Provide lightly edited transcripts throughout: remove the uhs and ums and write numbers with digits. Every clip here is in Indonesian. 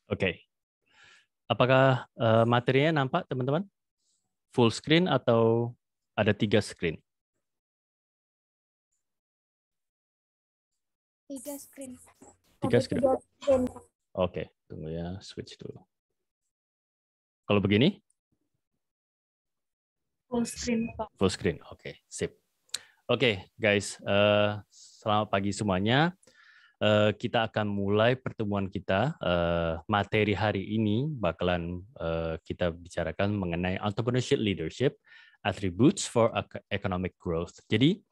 Oke. Apakah materinya nampak, teman-teman? Full screen atau ada 3 screen? 3 screen. 3 screen. Ada 3 screen. Oke, tunggu ya, switch dulu. Kalau begini? Full screen, Pak. Full screen, oke, sip. Oke, guys, selamat pagi semuanya. Kita akan mulai pertemuan kita. Materi hari ini bakalan kita bicarakan mengenai entrepreneurship leadership, attributes for economic growth. Jadi,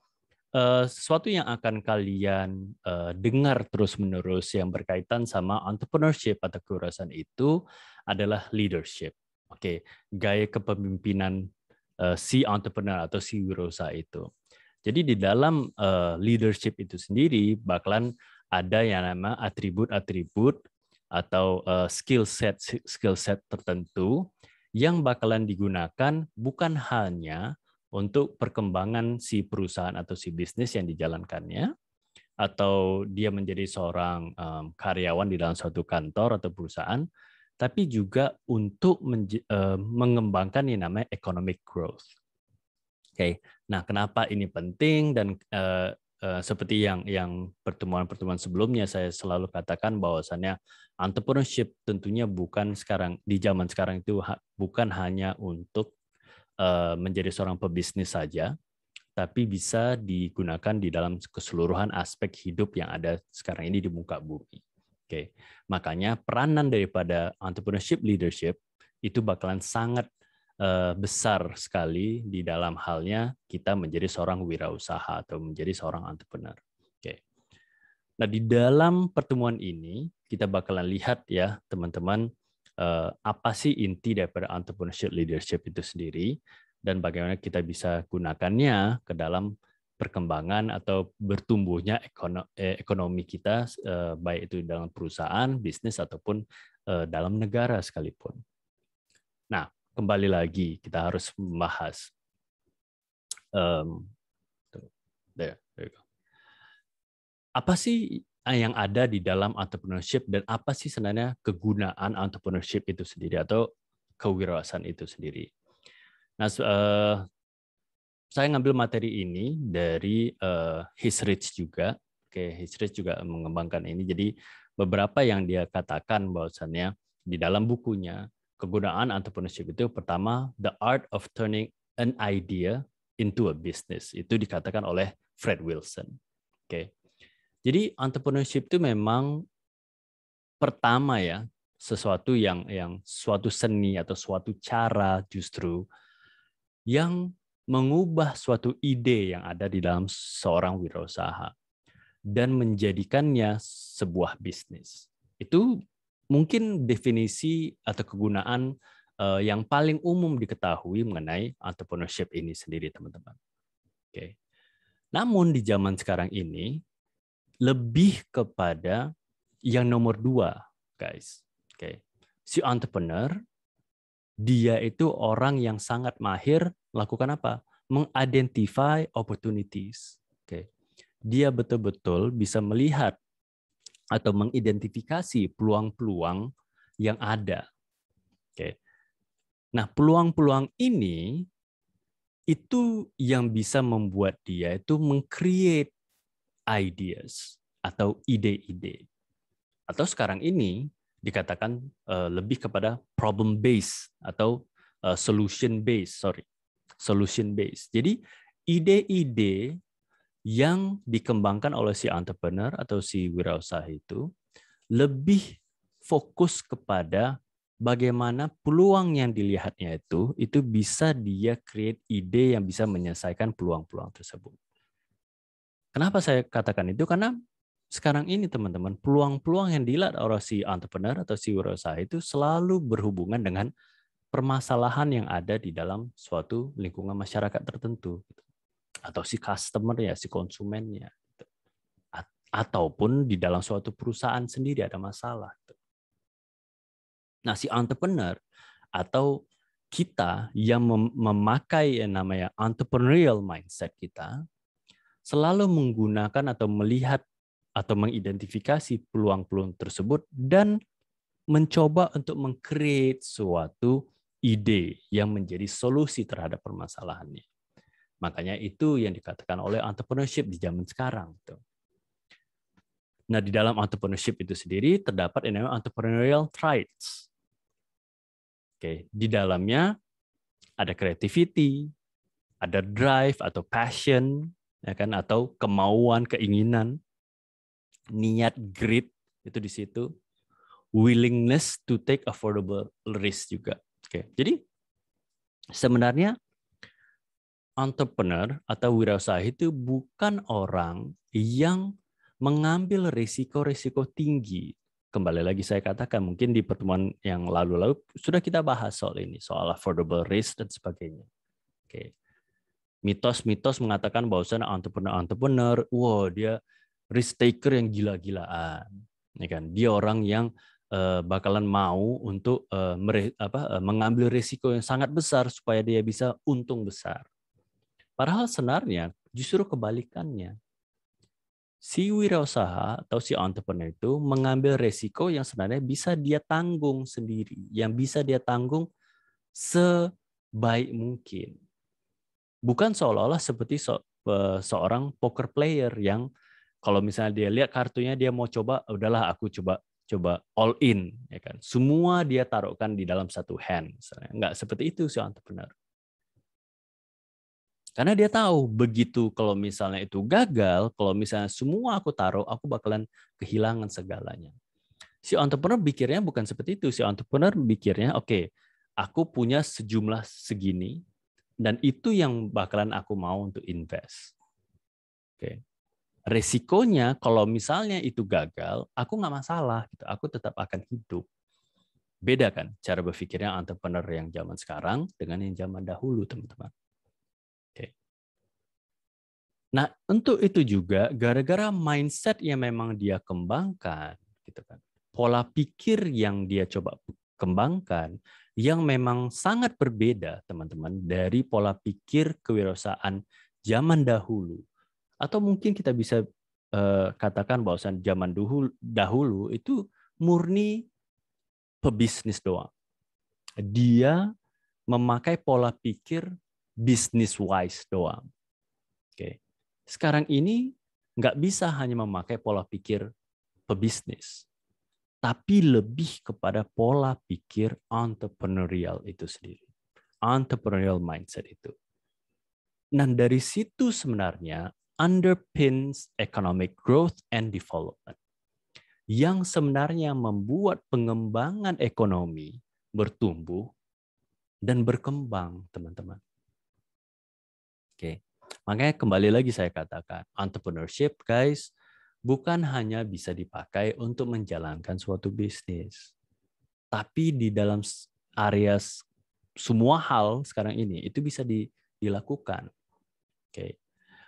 sesuatu yang akan kalian dengar terus-menerus yang berkaitan sama entrepreneurship atau kewirausahaan itu adalah leadership. Oke, gaya kepemimpinan si entrepreneur atau si wirausaha itu. Jadi di dalam leadership itu sendiri bakalan ada yang nama atribut-atribut atau skill set tertentu yang bakalan digunakan bukan hanya untuk perkembangan si perusahaan atau si bisnis yang dijalankannya, atau dia menjadi seorang karyawan di dalam suatu kantor atau perusahaan, tapi juga untuk mengembangkan yang namanya economic growth. Oke, nah kenapa ini penting dan seperti yang pertemuan-pertemuan sebelumnya saya selalu katakan bahwasannya entrepreneurship tentunya bukan sekarang di zaman sekarang itu bukan hanya untuk menjadi seorang pebisnis saja, tapi bisa digunakan di dalam keseluruhan aspek hidup yang ada sekarang ini di muka bumi. Oke, makanya peranan daripada entrepreneurship leadership itu bakalan sangat besar sekali di dalam halnya kita menjadi seorang wirausaha atau menjadi seorang entrepreneur. Oke. Nah, di dalam pertemuan ini kita bakalan lihat ya, teman-teman, apa sih inti daripada entrepreneurship leadership itu sendiri dan bagaimana kita bisa gunakannya ke dalam perkembangan atau bertumbuhnya ekonomi kita, baik itu dalam perusahaan, bisnis, ataupun dalam negara sekalipun. Nah, kembali lagi kita harus membahas apa sih yang ada di dalam entrepreneurship dan apa sih sebenarnya kegunaan entrepreneurship itu sendiri atau kewirausahaan itu sendiri. Nah, saya ngambil materi ini dari Hisrich juga. Oke, Hisrich juga mengembangkan ini. Jadi beberapa yang dia katakan bahwasannya di dalam bukunya kegunaan entrepreneurship itu pertama the art of turning an idea into a business. Itu dikatakan oleh Fred Wilson. Oke. Jadi entrepreneurship itu memang pertama ya sesuatu yang suatu seni atau suatu cara justru yang mengubah suatu ide yang ada di dalam seorang wirausaha dan menjadikannya sebuah bisnis. Itu mungkin definisi atau kegunaan yang paling umum diketahui mengenai entrepreneurship ini sendiri, teman-teman. Oke. Namun di zaman sekarang ini lebih kepada yang nomor 2, guys. Oke. Si entrepreneur, dia itu orang yang sangat mahir melakukan apa? Mengidentify opportunities. Oke. Dia betul-betul bisa melihat atau mengidentifikasi peluang-peluang yang ada. Oke. Nah, peluang-peluang ini itu yang bisa membuat dia itu meng-create ideas atau ide-ide. Atau sekarang ini dikatakan lebih kepada problem based atau solution based. Jadi ide-ide yang dikembangkan oleh si entrepreneur atau si wirausaha itu lebih fokus kepada bagaimana peluang yang dilihatnya itu bisa dia create ide yang bisa menyelesaikan peluang-peluang tersebut. Kenapa saya katakan itu? Karena sekarang ini teman-teman, peluang-peluang yang dilihat oleh si entrepreneur atau si wirausaha itu selalu berhubungan dengan permasalahan yang ada di dalam suatu lingkungan masyarakat tertentu. Atau si customer ya, si konsumennya. Ataupun di dalam suatu perusahaan sendiri ada masalah. Nah, si entrepreneur atau kita yang memakai yang namanya entrepreneurial mindset kita, selalu menggunakan atau melihat atau mengidentifikasi peluang-peluang tersebut dan mencoba untuk meng-create suatu ide yang menjadi solusi terhadap permasalahannya. Makanya itu yang dikatakan oleh entrepreneurship di zaman sekarang. Nah, di dalam entrepreneurship itu sendiri terdapat yang namanya entrepreneurial traits. Oke, di dalamnya ada creativity, ada drive atau passion, ya kan, atau kemauan, keinginan, niat, grit itu di situ, willingness to take affordable risk juga. Oke, jadi sebenarnya entrepreneur atau wirausaha itu bukan orang yang mengambil risiko-risiko tinggi. Kembali lagi saya katakan, mungkin di pertemuan yang lalu-lalu sudah kita bahas soal ini, soal affordable risk dan sebagainya. Oke. Mitos-mitos mengatakan bahwasannya entrepreneur, wow, dia risk taker yang gila-gilaan, ya kan? Dia orang yang bakalan mau untuk mengambil risiko yang sangat besar supaya dia bisa untung besar. Padahal sebenarnya justru kebalikannya. Si wirausaha atau si entrepreneur itu mengambil risiko yang sebenarnya bisa dia tanggung sendiri, yang bisa dia tanggung sebaik mungkin. Bukan seolah-olah seperti seorang poker player yang kalau misalnya dia lihat kartunya dia mau coba, udahlah aku coba all in, ya kan. Semua dia taruhkan di dalam satu hand, misalnya. Nggak seperti itu si entrepreneur. Karena dia tahu begitu kalau misalnya itu gagal, kalau misalnya semua aku taruh, aku bakalan kehilangan segalanya. Si entrepreneur pikirnya bukan seperti itu. Si entrepreneur pikirnya, oke, aku punya sejumlah segini, dan itu yang bakalan aku mau untuk invest. Oke. Resikonya kalau misalnya itu gagal, aku nggak masalah. Gitu. Aku tetap akan hidup. Beda kan cara berpikirnya entrepreneur yang zaman sekarang dengan yang zaman dahulu, teman-teman. Oke. Nah, untuk itu juga gara-gara mindset yang memang dia kembangkan, gitu kan. Pola pikir yang dia coba kembangkan yang memang sangat berbeda, teman-teman, dari pola pikir kewirausahaan zaman dahulu. Atau mungkin kita bisa katakan bahwa zaman dahulu itu murni pebisnis doang. Dia memakai pola pikir business wise doang. Oke. Sekarang ini nggak bisa hanya memakai pola pikir pebisnis, tapi lebih kepada pola pikir entrepreneurial itu sendiri. Entrepreneurial mindset itu. Dan dari situ sebenarnya underpins economic growth and development. Yang sebenarnya membuat pengembangan ekonomi bertumbuh dan berkembang, teman-teman. Oke. Makanya kembali lagi saya katakan, entrepreneurship, guys, bukan hanya bisa dipakai untuk menjalankan suatu bisnis. Tapi di dalam area semua hal sekarang ini, itu bisa dilakukan. Oke.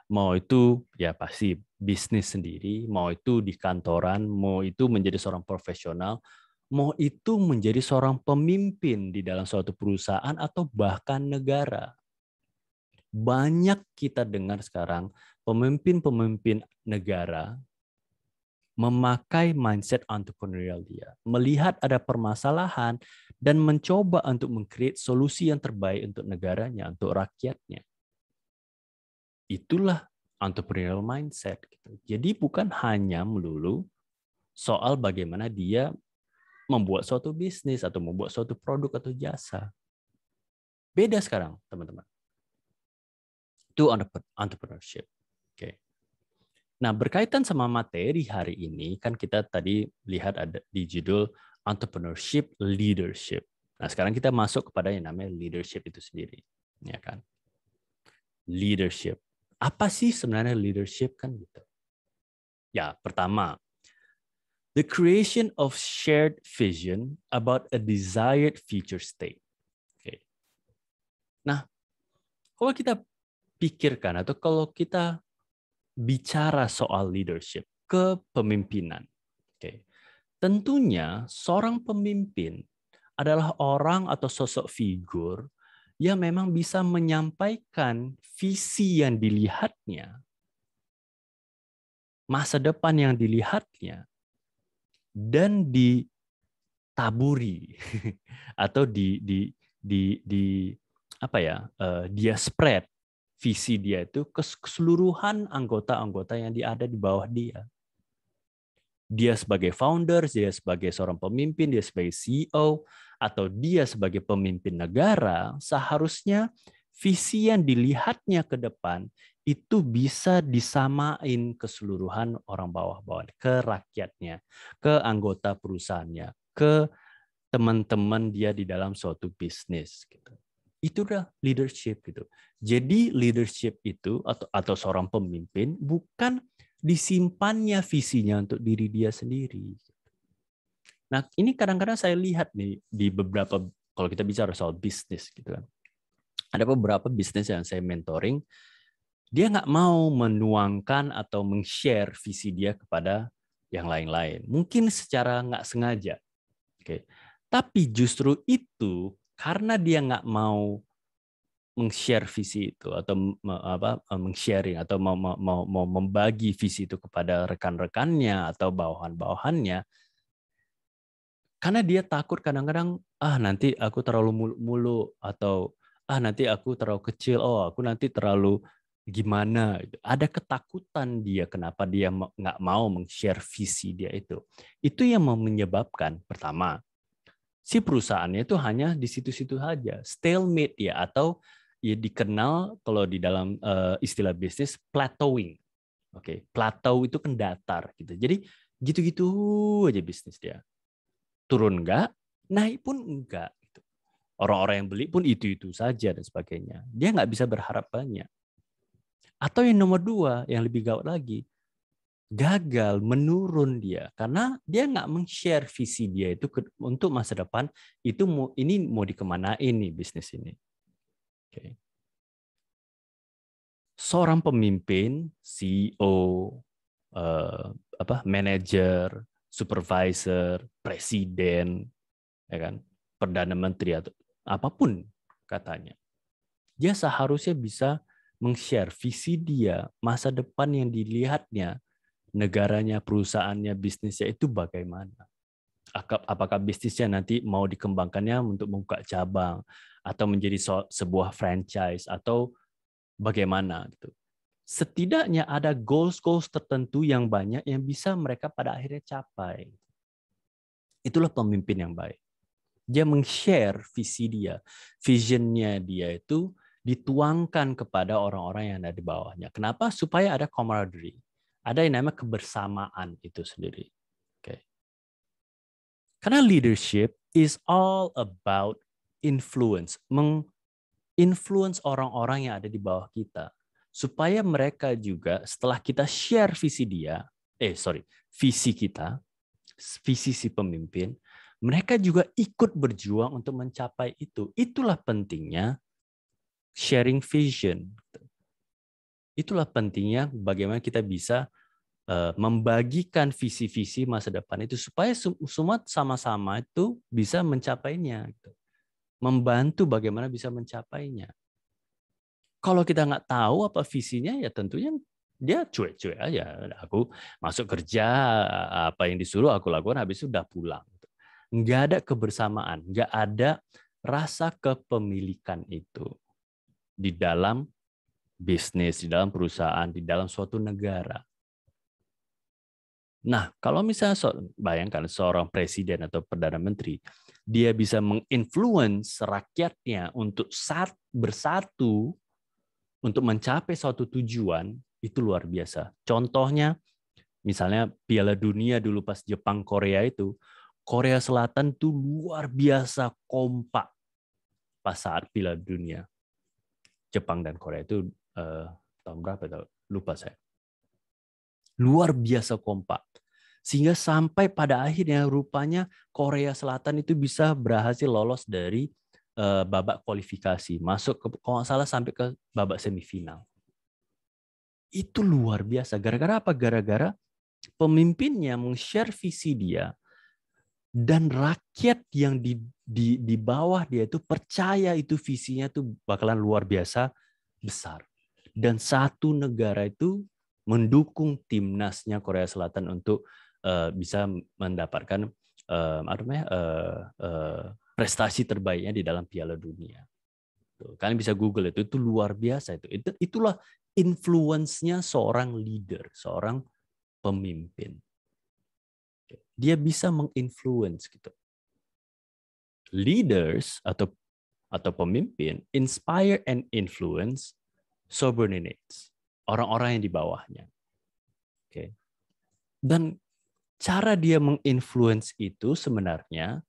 Mau itu ya pasti bisnis sendiri, mau itu di kantoran, mau itu menjadi seorang profesional, mau itu menjadi seorang pemimpin di dalam suatu perusahaan atau bahkan negara. Banyak kita dengar sekarang pemimpin-pemimpin negara memakai mindset entrepreneurial dia, melihat ada permasalahan dan mencoba untuk meng-create solusi yang terbaik untuk negaranya, untuk rakyatnya. Itulah entrepreneurial mindset. Jadi bukan hanya melulu soal bagaimana dia membuat suatu bisnis atau membuat suatu produk atau jasa. Beda sekarang, teman-teman. Itu entrepreneurship. Oke. Nah, berkaitan sama materi hari ini, kan kita tadi lihat ada di judul entrepreneurship leadership. Nah, sekarang kita masuk kepada yang namanya leadership itu sendiri. Ya kan? Leadership. Apa sih sebenarnya leadership kan gitu? Ya, pertama, the creation of shared vision about a desired future state. Oke. Nah, kalau kita pikirkan atau kalau kita bicara soal leadership, kepemimpinan. Oke. Tentunya seorang pemimpin adalah orang atau sosok figur yang memang bisa menyampaikan visi yang dilihatnya, masa depan yang dilihatnya, dan taburi atau dia spread visi dia itu ke keseluruhan anggota-anggota yang ada di bawah dia. Dia sebagai founder, dia sebagai seorang pemimpin, dia sebagai CEO, atau dia sebagai pemimpin negara, seharusnya visi yang dilihatnya ke depan itu bisa disamain keseluruhan orang bawah-bawah, ke rakyatnya, ke anggota perusahaannya, ke teman-teman dia di dalam suatu bisnis. Gitu. Itu udah leadership gitu. Jadi leadership itu atau seorang pemimpin bukan disimpannya visinya untuk diri dia sendiri. Nah, ini kadang-kadang saya lihat nih di beberapa, kalau kita bicara soal bisnis gitu kan. Ada beberapa bisnis yang saya mentoring, dia nggak mau menuangkan atau meng-share visi dia kepada yang lain-lain. Mungkin secara nggak sengaja. Oke. Tapi justru itu karena dia nggak mau meng-share visi itu atau meng-sharing atau mau membagi visi itu kepada rekan-rekannya atau bawahan-bawahannya, karena dia takut kadang-kadang nanti aku terlalu mulu-mulu atau nanti aku terlalu kecil, aku nanti terlalu gimana. Ada ketakutan dia kenapa dia nggak mau meng-share visi dia itu. Itu yang menyebabkan pertama si perusahaannya itu hanya di situ-situ saja, stalemate ya, atau ya dikenal kalau di dalam istilah bisnis plateauing. Oke, plateau itu kan datar gitu. Jadi gitu-gitu aja bisnis dia. Turun enggak, naik pun enggak. Gitu. Orang-orang yang beli pun itu-itu saja dan sebagainya. Dia nggak bisa berharap banyak. Atau yang nomor dua, yang lebih gawat lagi, gagal, menurun dia karena dia nggak meng-share visi dia itu untuk masa depan itu ini mau dikemanain nih bisnis ini. Okay. Seorang pemimpin, CEO, manajer, supervisor, presiden, ya kan, perdana menteri atau apapun katanya, dia seharusnya bisa meng-share visi dia masa depan yang dilihatnya negaranya, perusahaannya, bisnisnya itu bagaimana. Apakah bisnisnya nanti mau dikembangkannya untuk membuka cabang atau menjadi sebuah franchise atau bagaimana gitu. Setidaknya ada goals tertentu yang banyak yang bisa mereka pada akhirnya capai. Itulah pemimpin yang baik. Dia meng-share visi dia, visionnya dia itu dituangkan kepada orang-orang yang ada di bawahnya. Kenapa? Supaya ada camaraderie. Ada yang namanya kebersamaan itu sendiri. Okay. Karena leadership is all about influence, menginfluence orang-orang yang ada di bawah kita, supaya mereka juga setelah kita share visi visi kita, visi si pemimpin, mereka juga ikut berjuang untuk mencapai itu. Itulah pentingnya sharing vision. Itulah pentingnya bagaimana kita bisa membagikan visi-visi masa depan itu supaya semua sama-sama itu bisa mencapainya. Membantu bagaimana bisa mencapainya. Kalau kita nggak tahu apa visinya, ya tentunya dia cuek-cuek aja. Aku masuk kerja, apa yang disuruh aku lakukan, habis itu udah pulang. Nggak ada kebersamaan, nggak ada rasa kepemilikan itu di dalam bisnis, di dalam perusahaan, di dalam suatu negara. Nah, kalau misalnya bayangkan seorang presiden atau perdana menteri, dia bisa menginfluence rakyatnya untuk bersatu untuk mencapai suatu tujuan, itu luar biasa. Contohnya, misalnya Piala Dunia dulu pas Jepang Korea itu, Korea Selatan tuh luar biasa kompak pas saat Piala Dunia. Jepang dan Korea itu tahun berapa? Lupa saya. Luar biasa kompak. Sehingga sampai pada akhirnya rupanya Korea Selatan itu bisa berhasil lolos dari babak kualifikasi. Masuk ke, kalau nggak salah sampai ke babak semifinal. Itu luar biasa. Gara-gara apa? Gara-gara pemimpinnya meng-share visi dia dan rakyat yang di bawah dia itu percaya itu visinya itu bakalan luar biasa besar. Dan satu negara itu mendukung timnasnya Korea Selatan untuk bisa mendapatkan prestasi terbaiknya di dalam Piala Dunia. Tuh, kalian bisa Google itu luar biasa itulah influence-nya seorang leader, seorang pemimpin. Dia bisa menginfluence gitu. Leaders atau pemimpin inspire and influence subordinates, orang-orang yang di bawahnya. Oke. Dan cara dia menginfluence itu sebenarnya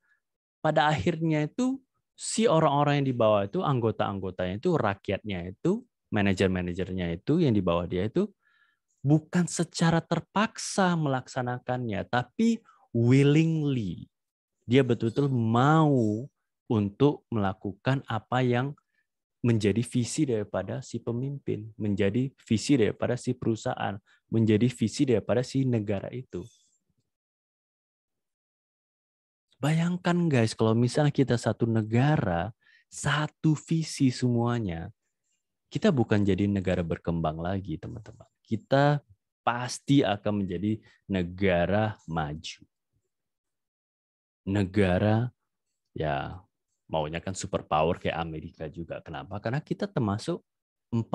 pada akhirnya itu si orang-orang yang di bawah itu, anggota-anggotanya itu, rakyatnya itu, manajer-manajernya itu yang di bawah dia itu bukan secara terpaksa melaksanakannya, tapi willingly. Dia betul-betul mau untuk melakukan apa yang menjadi visi daripada si pemimpin, menjadi visi daripada si perusahaan, menjadi visi daripada si negara itu. Bayangkan guys, kalau misalnya kita satu negara, satu visi semuanya, kita bukan jadi negara berkembang lagi, teman-teman. Kita pasti akan menjadi negara maju. Negara ya maunya kan superpower kayak Amerika juga. Kenapa? Karena kita termasuk 4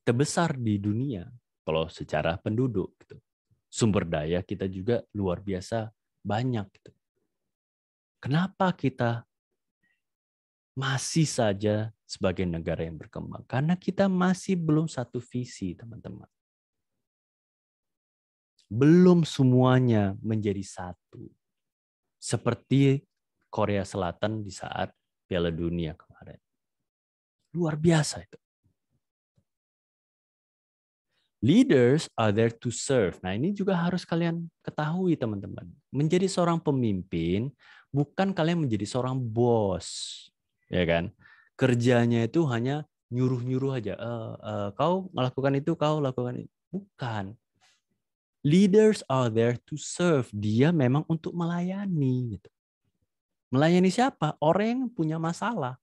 terbesar di dunia kalau secara penduduk. Gitu. Sumber daya kita juga luar biasa banyak. Gitu. Kenapa kita masih saja sebagai negara yang berkembang? Karena kita masih belum satu visi, teman-teman. Belum semuanya menjadi satu. Seperti Korea Selatan di saat Piala Dunia kemarin. Luar biasa itu. Leaders are there to serve. Nah, ini juga harus kalian ketahui, teman-teman. Menjadi seorang pemimpin bukan kalian menjadi seorang bos, ya kan? Kerjanya itu hanya nyuruh-nyuruh aja. Kau melakukan itu, kau lakukan itu. Bukan. Leaders are there to serve. Dia memang untuk melayani. Gitu. Melayani siapa? Orang yang punya masalah.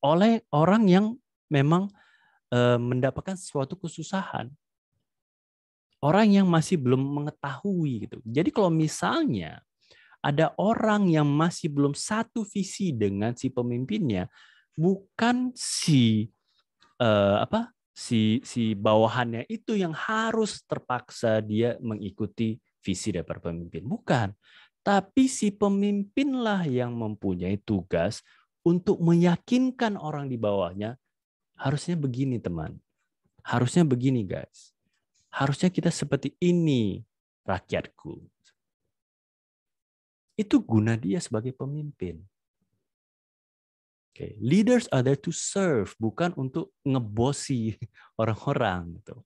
Oleh orang yang memang mendapatkan suatu kesusahan. Orang yang masih belum mengetahui gitu. Jadi kalau misalnya ada orang yang masih belum satu visi dengan si pemimpinnya, bukan si bawahannya itu yang harus terpaksa dia mengikuti visi dari pemimpin. Bukan. Tapi si pemimpinlah yang mempunyai tugas untuk meyakinkan orang di bawahnya, harusnya begini teman. Harusnya begini guys. Harusnya kita seperti ini, rakyatku. Itu guna dia sebagai pemimpin. Okay. Leaders are there to serve, bukan untuk ngebosi orang-orang. Gitu.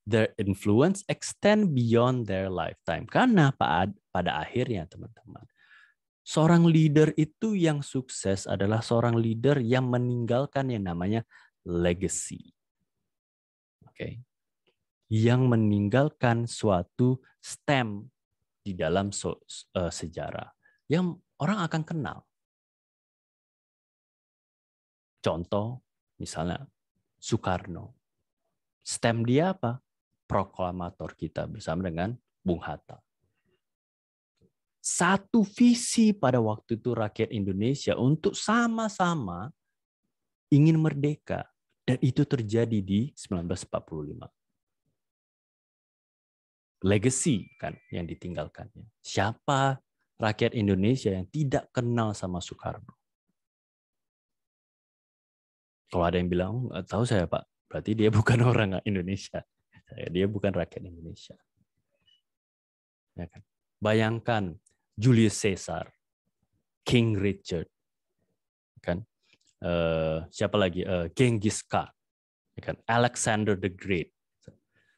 Their influence extend beyond their lifetime. Karena pada akhirnya, teman-teman, seorang leader itu yang sukses adalah seorang leader yang meninggalkan yang namanya legacy. Okay. Yang meninggalkan suatu stamp di dalam sejarah yang orang akan kenal. Contoh, misalnya Soekarno. Stamp dia apa? Proklamator kita bersama dengan Bung Hatta. Satu visi pada waktu itu rakyat Indonesia untuk sama-sama ingin merdeka. Dan itu terjadi di 1945. Legacy kan yang ditinggalkannya. Siapa rakyat Indonesia yang tidak kenal sama Soekarno? Kalau ada yang bilang, tahu saya Pak, berarti dia bukan orang Indonesia. Dia bukan rakyat Indonesia. Ya kan? Bayangkan Julius Caesar, King Richard, kan? Siapa lagi? Genghis Khan, ya kan? Alexander the Great.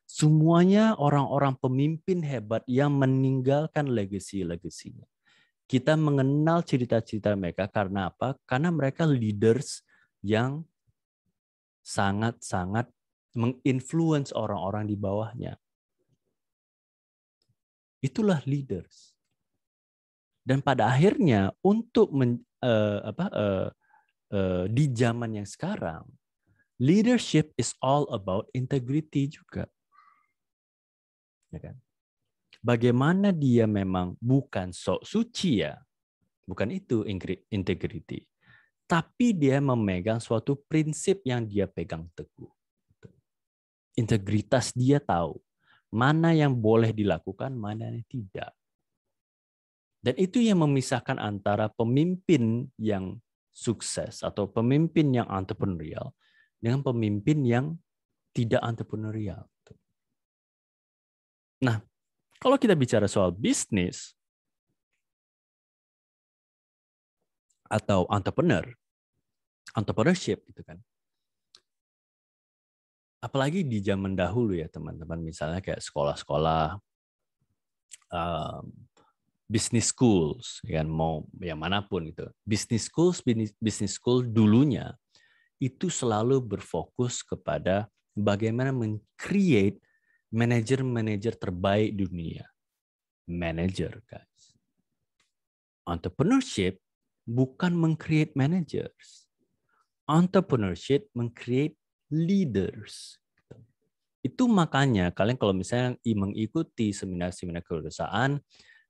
Semuanya orang-orang pemimpin hebat yang meninggalkan legasi-legasinya. Kita mengenal cerita-cerita mereka karena apa? Karena mereka leaders yang sangat-sangat menginfluence orang-orang di bawahnya. Itulah leaders. Dan pada akhirnya untuk di zaman yang sekarang, leadership is all about integrity juga. Ya kan? bagaimana dia memang bukan sok suci ya, bukan itu integrity, tapi dia memegang suatu prinsip yang dia pegang teguh. Integritas dia tahu mana yang boleh dilakukan, mana yang tidak. Dan itu yang memisahkan antara pemimpin yang sukses atau pemimpin yang entrepreneurial dengan pemimpin yang tidak entrepreneurial. Nah, kalau kita bicara soal bisnis atau entrepreneurship gitu kan. Apalagi di zaman dahulu ya teman-teman, misalnya kayak sekolah-sekolah, business schools, kan mau yang manapun itu. Business school dulunya itu selalu berfokus kepada bagaimana men-create manajer-manajer terbaik dunia. Manager, guys. Entrepreneurship bukan meng-create managers. Entrepreneurship meng-create leaders. Itu makanya kalian kalau misalnya mengikuti seminar-seminar kewirausahaan,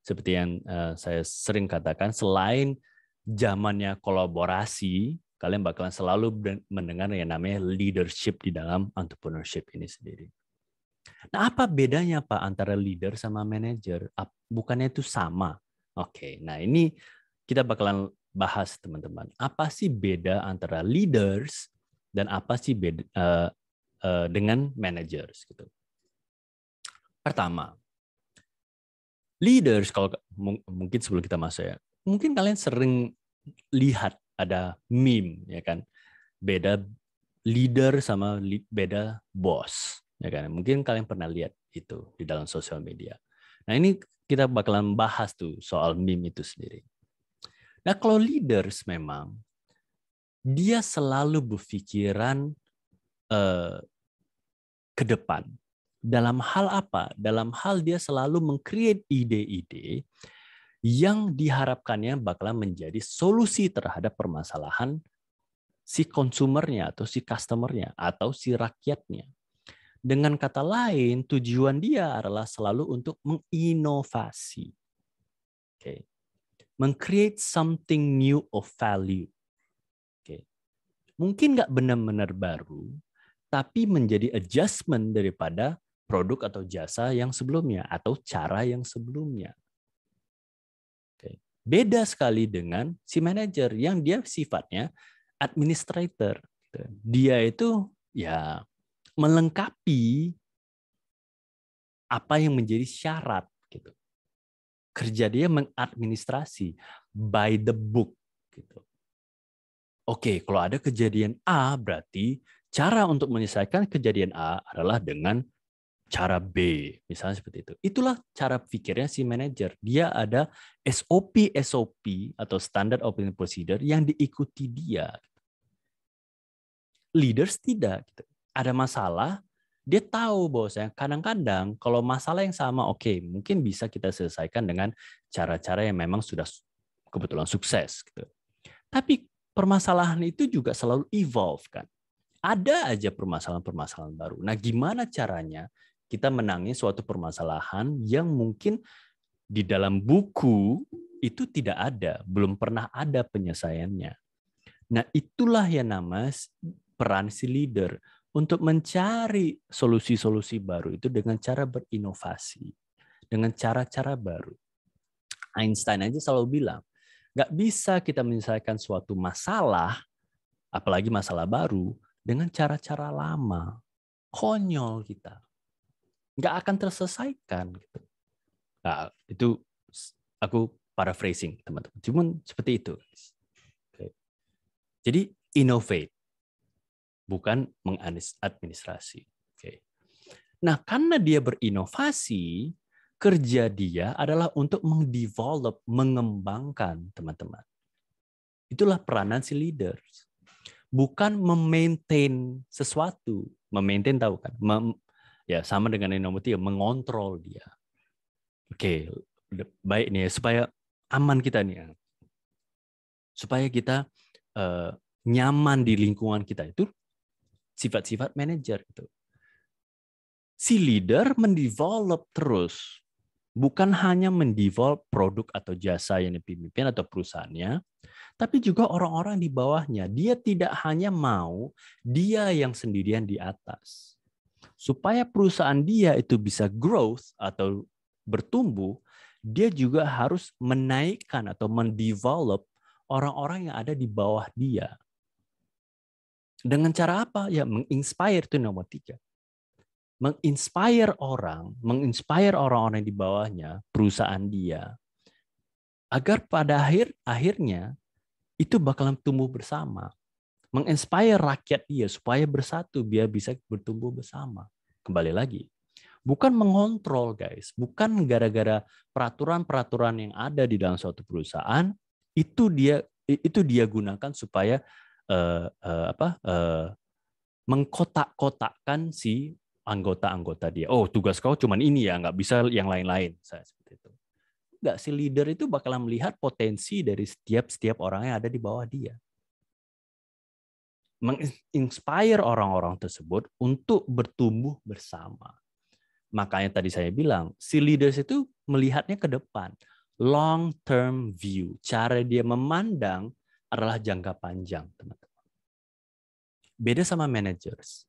seperti yang saya sering katakan, selain zamannya kolaborasi, kalian bakalan selalu mendengar yang namanya leadership di dalam entrepreneurship ini sendiri. Nah, apa bedanya Pak antara leader sama manager? Bukannya itu sama? Oke, nah ini kita bakalan bahas teman-teman. Apa sih beda antara leaders dan apa sih beda dengan managers gitu? Pertama, leaders, kalau mungkin sebelum kita masuk ya, mungkin kalian sering lihat ada meme ya kan, beda leader sama beda boss ya kan, mungkin kalian pernah lihat itu di dalam sosial media. Nah ini kita bakalan bahas tuh soal meme itu sendiri. Nah kalau leaders memang dia selalu berpikiran ke depan. Dalam hal apa? Dalam hal dia selalu meng-create ide-ide yang diharapkannya bakalan menjadi solusi terhadap permasalahan si konsumernya atau si customernya atau si rakyatnya. Dengan kata lain, tujuan dia adalah selalu untuk menginovasi. Okay. Men-create something new of value. Okay. Mungkin nggak benar-benar baru, tapi menjadi adjustment daripada produk atau jasa yang sebelumnya atau cara yang sebelumnya. Oke. Beda sekali dengan si manajer yang dia sifatnya administrator. Dia itu ya melengkapi apa yang menjadi syarat gitu. Kerja dia mengadministrasi by the book gitu. Oke, kalau ada kejadian A berarti cara untuk menyelesaikan kejadian A adalah dengan cara B, misalnya seperti itu. Itulah cara pikirnya si manajer. Dia ada SOP atau Standard Operating Procedure yang diikuti dia. Leaders tidak. Ada masalah, dia tahu bahwasanya kadang-kadang kalau masalah yang sama, oke, mungkin bisa kita selesaikan dengan cara-cara yang memang sudah kebetulan sukses. Gitu. Tapi permasalahan itu juga selalu evolve kan. Ada aja permasalahan-permasalahan baru. Nah, gimana caranya kita menangani suatu permasalahan yang mungkin di dalam buku itu tidak ada, belum pernah ada penyelesaiannya. Nah, itulah yang namanya peran si leader untuk mencari solusi-solusi baru itu dengan cara berinovasi, dengan cara-cara baru. Einstein aja selalu bilang, nggak bisa kita menyelesaikan suatu masalah, apalagi masalah baru, dengan cara-cara lama. Konyol kita. Nggak akan terselesaikan. Gitu. Nah, itu aku paraphrasing, teman-teman. Cuman seperti itu. Oke. Jadi, innovate. Bukan mengadministrasi. Oke. Nah, karena dia berinovasi, kerja dia adalah untuk mendevelop, mengembangkan, teman-teman. Itulah peranan si leaders. Bukan memaintain sesuatu. Memaintain tahu kan? Ya sama dengan inovasi, mengontrol dia. Oke, baik nih supaya aman kita nih. Supaya kita nyaman di lingkungan kita itu sifat-sifat manajer itu. Si leader mendevelop terus Bukan hanya mendevelop produk atau jasa yang dipimpin atau perusahaannya, tapi juga orang-orang di bawahnya. Dia tidak hanya mau dia yang sendirian di atas. Supaya perusahaan dia itu bisa growth atau bertumbuh, dia juga harus menaikkan atau mendevelop orang-orang yang ada di bawah dia. Dengan cara apa? Ya menginspire itu nomor 3. Menginspire orang-orang di bawahnya, perusahaan dia, agar pada akhirnya itu bakalan tumbuh bersama. Menginspire rakyat dia supaya bersatu, biar bisa bertumbuh bersama. Kembali lagi, bukan mengontrol, guys. Bukan gara-gara peraturan-peraturan yang ada di dalam suatu perusahaan itu dia gunakan supaya mengkotak-kotakkan si anggota-anggota dia. Oh, tugas kau cuma ini ya, nggak bisa yang lain-lain. Seperti itu. Nggak, si leader itu bakalan melihat potensi dari setiap orang yang ada di bawah dia. Menginspire orang-orang tersebut untuk bertumbuh bersama. Makanya tadi saya bilang, si leaders itu melihatnya ke depan. Long term view. Cara dia memandang adalah jangka panjang, teman-teman. Beda sama managers.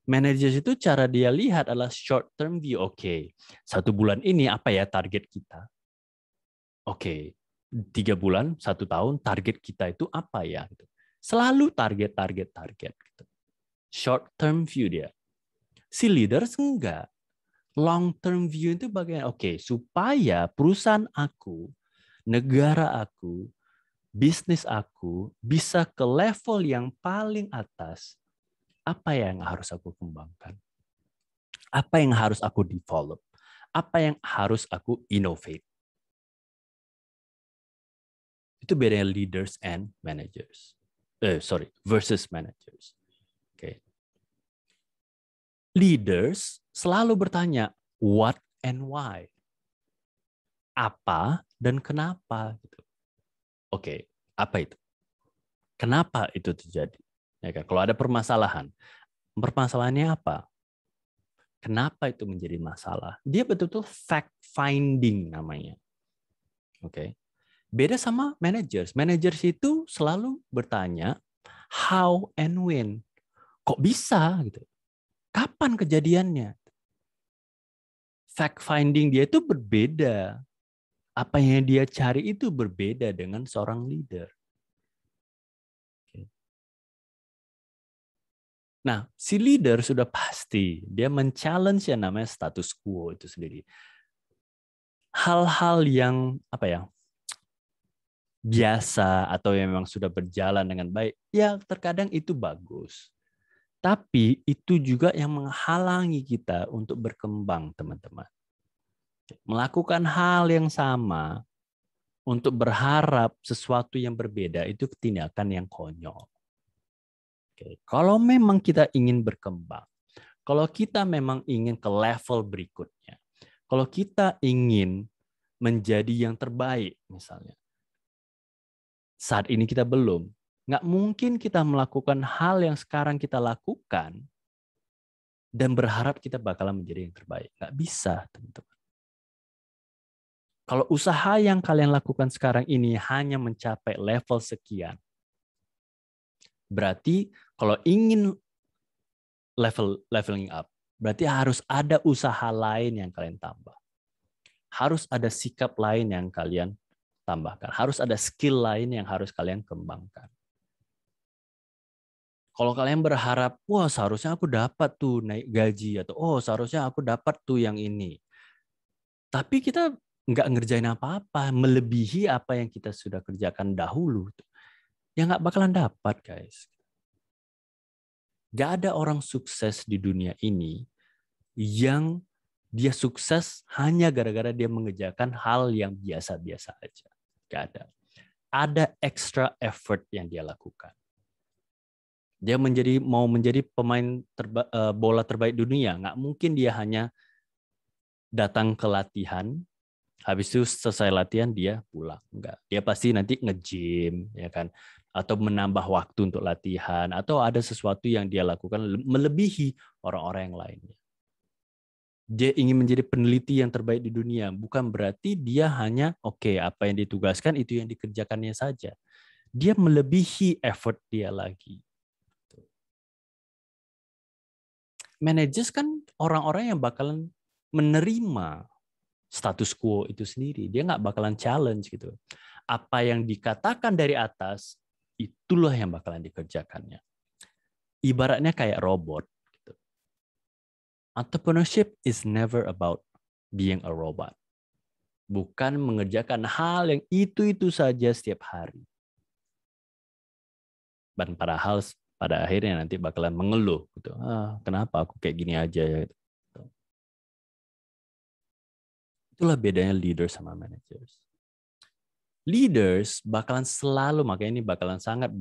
Managers itu cara dia lihat adalah short term view. Oke, 1 bulan ini apa ya target kita? Oke, 3 bulan, 1 tahun, target kita itu apa ya? Selalu target. Gitu. Short term view dia. Si leaders enggak. Long term view itu bagian, oke, supaya perusahaan aku, negara aku, bisnis aku bisa ke level yang paling atas, apa yang harus aku kembangkan? Apa yang harus aku develop? Apa yang harus aku innovate? Itu bedanya leaders and managers. Versus managers. Okay. Leaders selalu bertanya, what and why? Apa dan kenapa? Oke, apa itu? Kenapa itu terjadi? Ya kan? Kalau ada permasalahannya apa? Kenapa itu menjadi masalah? Dia betul-betul fact finding namanya. Oke. Beda sama managers. Managers itu selalu bertanya how and when. Kok bisa gitu? Kapan kejadiannya? Fact finding dia itu berbeda. Apa yang dia cari itu berbeda dengan seorang leader. Nah, si leader sudah pasti dia men-challenge yang namanya status quo itu sendiri. Hal-hal yang biasa atau yang memang sudah berjalan dengan baik, ya terkadang itu bagus. Tapi itu juga yang menghalangi kita untuk berkembang, teman-teman. Melakukan hal yang sama untuk berharap sesuatu yang berbeda itu tindakan yang konyol. Oke. Kalau memang kita ingin berkembang, kalau kita memang ingin ke level berikutnya, kalau kita ingin menjadi yang terbaik misalnya, saat ini kita belum, nggak mungkin kita melakukan hal yang sekarang kita lakukan dan berharap kita bakalan menjadi yang terbaik. Nggak bisa, teman-teman. Kalau usaha yang kalian lakukan sekarang ini hanya mencapai level sekian, berarti kalau ingin leveling up, berarti harus ada usaha lain yang kalian tambah. Harus ada sikap lain yang kalian tambahkan. Harus ada skill lain yang harus kalian kembangkan. Kalau kalian berharap, wah seharusnya aku dapat tuh naik gaji, atau oh seharusnya aku dapat tuh yang ini. Tapi kita nggak ngerjain apa-apa, melebihi apa yang kita sudah kerjakan dahulu. Ya nggak bakalan dapat, guys. Nggak ada orang sukses di dunia ini yang dia sukses hanya gara-gara dia mengerjakan hal yang biasa-biasa aja. Nggak ada. Ada extra effort yang dia lakukan. Dia mau menjadi pemain bola terbaik dunia, nggak mungkin dia hanya datang ke latihan, habis itu selesai latihan dia pulang. Enggak. Dia pasti nanti nge-gym, ya kan, atau menambah waktu untuk latihan, atau ada sesuatu yang dia lakukan melebihi orang-orang yang lainnya. Dia ingin menjadi peneliti yang terbaik di dunia. Bukan berarti dia hanya, apa yang ditugaskan itu yang dikerjakannya saja. Dia melebihi effort dia lagi. Managers kan orang-orang yang bakalan menerima status quo itu sendiri. Dia nggak bakalan challenge gitu. Apa yang dikatakan dari atas, itulah yang bakalan dikerjakannya. Ibaratnya kayak robot. Gitu. Entrepreneurship is never about being a robot. Bukan mengerjakan hal yang itu-itu saja setiap hari. Dan padahal pada akhirnya nanti bakalan mengeluh. Gitu. Kenapa aku kayak gini aja ya. Gitu. Itulah bedanya leader sama managers. Leaders bakalan selalu, makanya ini bakalan sangat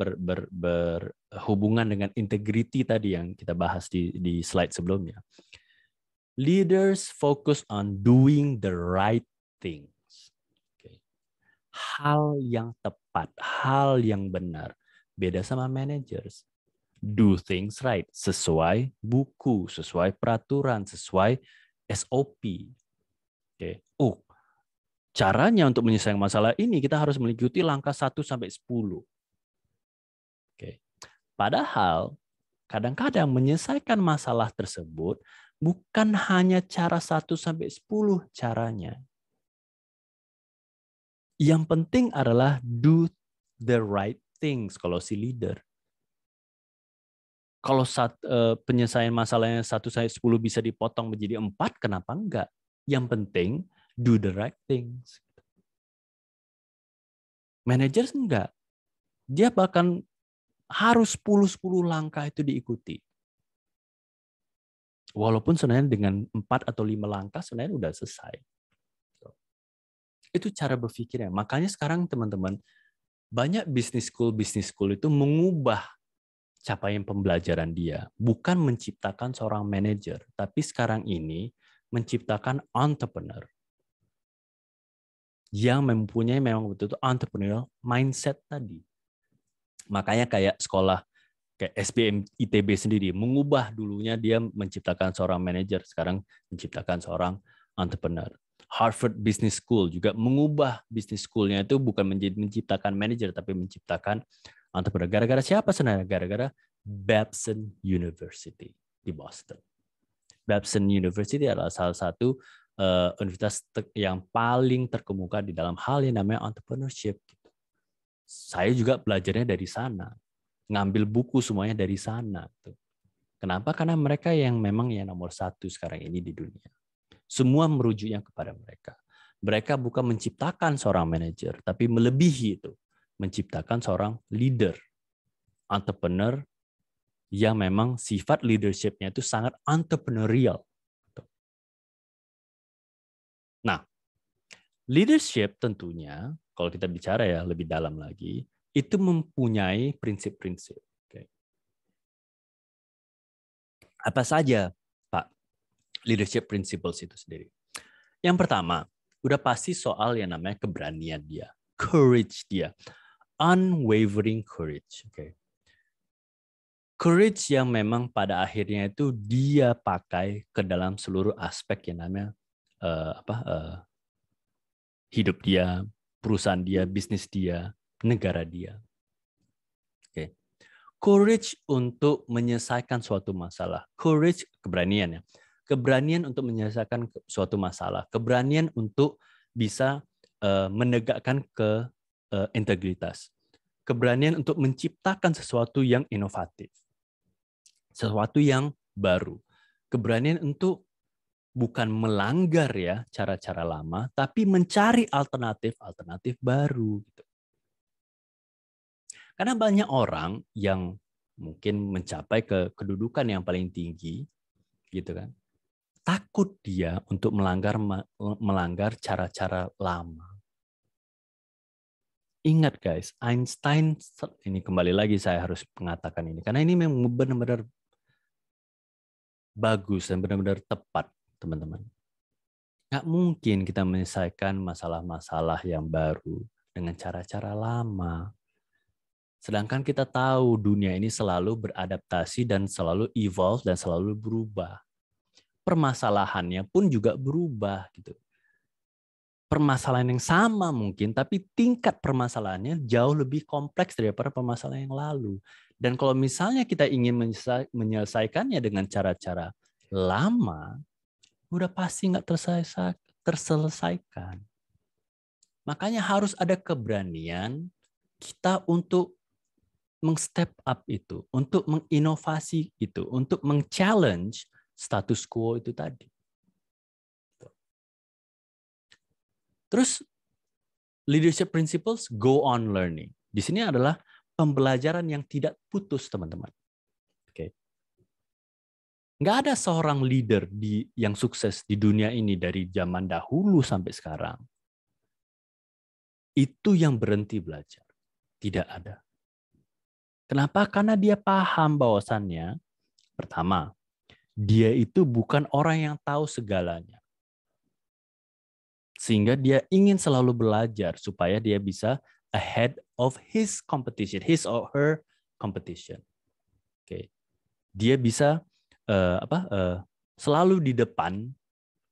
berhubungan dengan integrity tadi yang kita bahas di slide sebelumnya. Leaders focus on doing the right things. Okay. Hal yang tepat, hal yang benar. Beda sama managers. Do things right, sesuai buku, sesuai peraturan, sesuai SOP. Okay. Caranya untuk menyelesaikan masalah ini kita harus mengikuti langkah 1 sampai 10. Oke. Padahal kadang-kadang menyelesaikan masalah tersebut bukan hanya cara 1 sampai 10 caranya. Yang penting adalah do the right things kalau si leader. Kalau penyelesaian masalahnya 1 sampai 10 bisa dipotong menjadi 4, kenapa enggak? Yang penting do the right things. Managers enggak. Dia bahkan harus 10 langkah itu diikuti. Walaupun sebenarnya dengan 4 atau 5 langkah sebenarnya udah selesai. Itu cara berpikirnya. Makanya sekarang teman-teman, banyak business school itu mengubah capaian pembelajaran dia. Bukan menciptakan seorang manajer, tapi sekarang ini menciptakan entrepreneur. Yang mempunyai memang betul-betul entrepreneurial mindset tadi. Makanya kayak sekolah kayak SBM ITB sendiri mengubah, dulunya dia menciptakan seorang manajer, sekarang menciptakan seorang entrepreneur. Harvard Business School juga mengubah business school-nya itu bukan menciptakan manajer tapi menciptakan entrepreneur. Gara-gara siapa sebenarnya? Gara-gara Babson University di Boston. Babson University adalah salah satu universitas yang paling terkemuka di dalam hal yang namanya entrepreneurship. Saya juga belajarnya dari sana. Ngambil buku semuanya dari sana. Kenapa? Karena mereka yang memang yang nomor 1 sekarang ini di dunia. Semua merujuknya kepada mereka. Mereka bukan menciptakan seorang manajer, tapi melebihi itu. Menciptakan seorang leader, entrepreneur, yang memang sifat leadership-nya itu sangat entrepreneurial. Nah, leadership tentunya, kalau kita bicara ya lebih dalam lagi, itu mempunyai prinsip-prinsip. Apa saja, Pak, leadership principles itu sendiri? Yang pertama, udah pasti soal yang namanya keberanian dia, courage dia, unwavering courage. Courage yang memang pada akhirnya itu dia pakai ke dalam seluruh aspek yang namanya hidup dia, perusahaan dia, bisnis dia, negara dia. Courage untuk menyelesaikan suatu masalah. Courage, keberanian ya. Keberanian untuk menyelesaikan suatu masalah. Keberanian untuk bisa menegakkan integritas. Keberanian untuk menciptakan sesuatu yang inovatif. Sesuatu yang baru. Keberanian untuk bukan melanggar ya cara-cara lama, tapi mencari alternatif baru. Gitu. Karena banyak orang yang mungkin mencapai kedudukan yang paling tinggi, gitu kan, takut dia untuk melanggar cara-cara lama. Ingat guys, Einstein, ini kembali lagi saya harus mengatakan ini, karena ini memang benar-benar bagus dan benar-benar tepat, teman-teman. Nggak mungkin kita menyelesaikan masalah-masalah yang baru dengan cara-cara lama. Sedangkan kita tahu dunia ini selalu beradaptasi dan selalu evolve dan selalu berubah. permasalahannya pun juga berubah gitu. Permasalahan yang sama mungkin, tapi tingkat permasalahannya jauh lebih kompleks daripada permasalahan yang lalu. Dan kalau misalnya kita ingin menyelesaikannya dengan cara-cara lama, udah pasti nggak terselesaikan. Makanya harus ada keberanian kita untuk meng-step up itu, untuk menginovasi itu, untuk meng-challenge status quo itu tadi. Terus leadership principles go on learning. Di sini adalah pembelajaran yang tidak putus, teman-teman. Oke. Nggak ada seorang leader yang sukses di dunia ini dari zaman dahulu sampai sekarang itu yang berhenti belajar. Tidak ada. Kenapa? Karena dia paham bahwasannya, pertama, dia itu bukan orang yang tahu segalanya. Sehingga dia ingin selalu belajar supaya dia bisa ahead of his competition, his or her competition. Oke. Dia bisa selalu di depan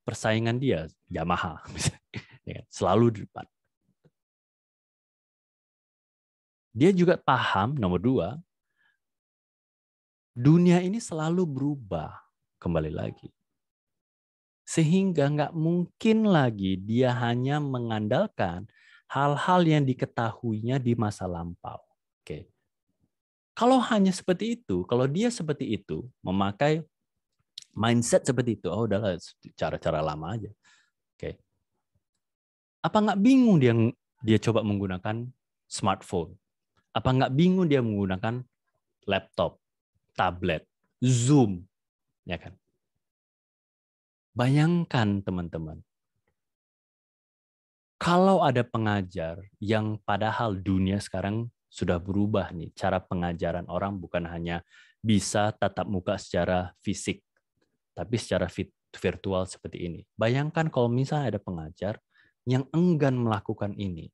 persaingan dia, Yamaha, selalu di depan. Dia juga paham, nomor 2, dunia ini selalu berubah, kembali lagi. Sehingga nggak mungkin lagi dia hanya mengandalkan hal-hal yang diketahuinya di masa lampau. Oke. Kalau hanya seperti itu, kalau dia seperti itu, memakai mindset seperti itu, oh udahlah cara-cara lama aja. Oke. Apa nggak bingung dia coba menggunakan smartphone? Apa nggak bingung dia menggunakan laptop, tablet, Zoom, ya kan? Bayangkan teman-teman, kalau ada pengajar yang padahal dunia sekarang sudah berubah nih, cara pengajaran orang bukan hanya bisa tatap muka secara fisik, tapi secara virtual seperti ini. Bayangkan kalau misalnya ada pengajar yang enggan melakukan ini.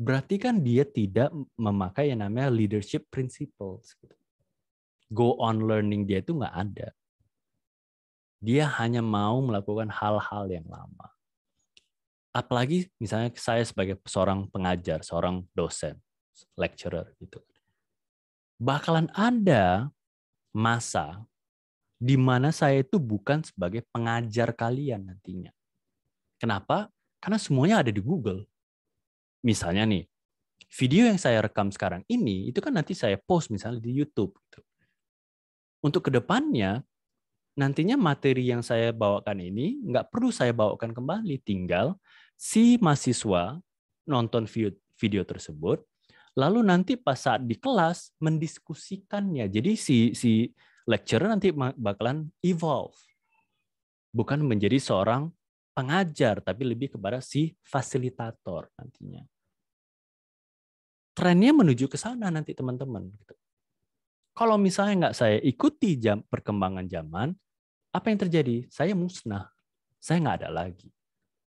Berarti kan dia tidak memakai yang namanya leadership principles. Go on learning dia itu nggak ada. Dia hanya mau melakukan hal-hal yang lama. Apalagi misalnya saya sebagai seorang pengajar, seorang dosen, lecturer gitu. Bakalan ada masa di mana saya itu bukan sebagai pengajar kalian nantinya. Kenapa? Karena semuanya ada di Google. Misalnya nih, video yang saya rekam sekarang ini, itu kan nanti saya post misalnya di YouTube. Untuk kedepannya, nantinya materi yang saya bawakan ini nggak perlu saya bawakan kembali, tinggal si mahasiswa nonton video tersebut, lalu nanti pas saat di kelas mendiskusikannya. Jadi si lecturer nanti bakalan evolve, bukan menjadi seorang pengajar, tapi lebih kepada si fasilitator nantinya. Trennya menuju ke sana nanti teman-teman. Kalau misalnya nggak saya ikuti perkembangan zaman, apa yang terjadi? Saya musnah. Saya nggak ada lagi.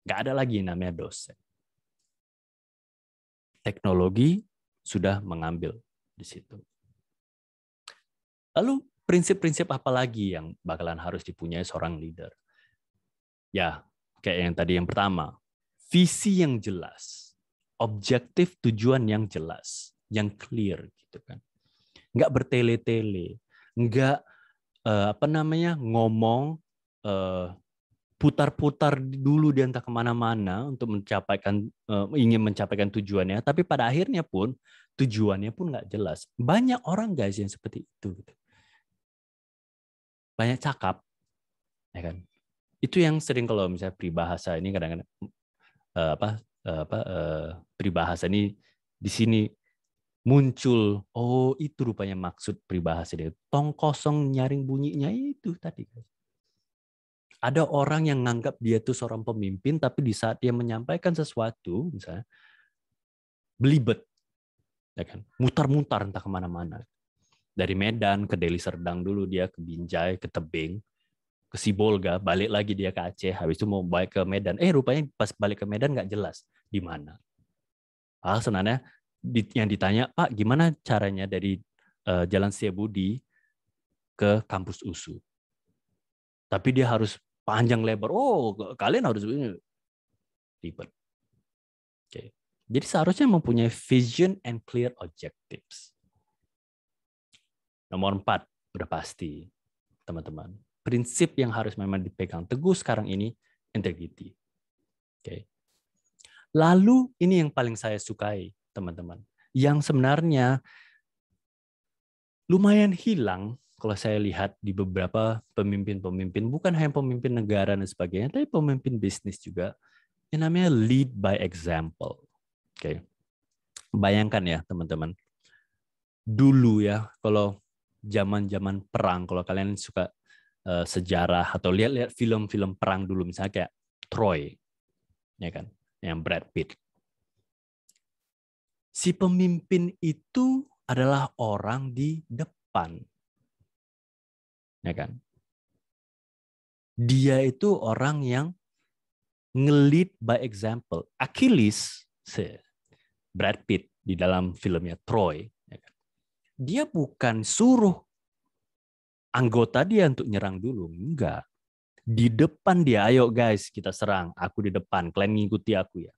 Nggak ada lagi yang namanya dosen. Teknologi sudah mengambil di situ. Lalu prinsip-prinsip apa lagi yang bakalan harus dipunyai seorang leader? Ya, kayak yang tadi yang pertama. Visi yang jelas. Objektif tujuan yang jelas. Yang clear. Gitu kan. Nggak bertele-tele. Nggak ngomong putar-putar dulu di entah kemana-mana untuk ingin mencapaikan tujuannya, tapi pada akhirnya pun tujuannya pun nggak jelas. Banyak orang guys yang seperti itu, banyak cakap, ya kan? Itu yang sering kalau misalnya peribahasa ini kadang-kadang peribahasa ini di sini muncul. Oh itu rupanya maksud peribahasa dia. Tong kosong nyaring bunyinya itu tadi. Ada orang yang nganggap dia itu seorang pemimpin, tapi di saat dia menyampaikan sesuatu, misalnya, belibet. Ya kan? Mutar-mutar entah kemana-mana. Dari Medan ke Deli Serdang dulu, dia ke Binjai, ke Tebing, ke Sibolga, balik lagi dia ke Aceh, habis itu mau balik ke Medan. Rupanya pas balik ke Medan nggak jelas di mana. Sebenarnya yang ditanya, Pak, gimana caranya dari Jalan Setiabudi ke kampus USU? Tapi dia harus panjang lebar. Oh, kalian harus ini ribet. Oke. Jadi seharusnya mempunyai vision and clear objectives. Nomor 4, udah pasti, teman-teman. Prinsip yang harus memang dipegang teguh sekarang ini, integrity. Oke. Lalu ini yang paling saya sukai, teman-teman. Yang sebenarnya lumayan hilang kalau saya lihat di beberapa pemimpin-pemimpin, bukan hanya pemimpin negara dan sebagainya, tapi pemimpin bisnis juga, yang namanya lead by example. Oke. Bayangkan ya, teman-teman. Dulu ya, kalau zaman-zaman perang, kalau kalian suka sejarah atau lihat-lihat film-film perang dulu, misalnya kayak Troy, ya kan, yang Brad Pitt. Si pemimpin itu adalah orang di depan, ya kan. Dia itu orang yang nge-lead by example. Achilles, Brad Pitt di dalam filmnya Troy, ya kan? Dia bukan suruh anggota dia untuk nyerang dulu, enggak. Di depan dia, ayo guys kita serang, aku di depan, kalian ngikuti aku ya.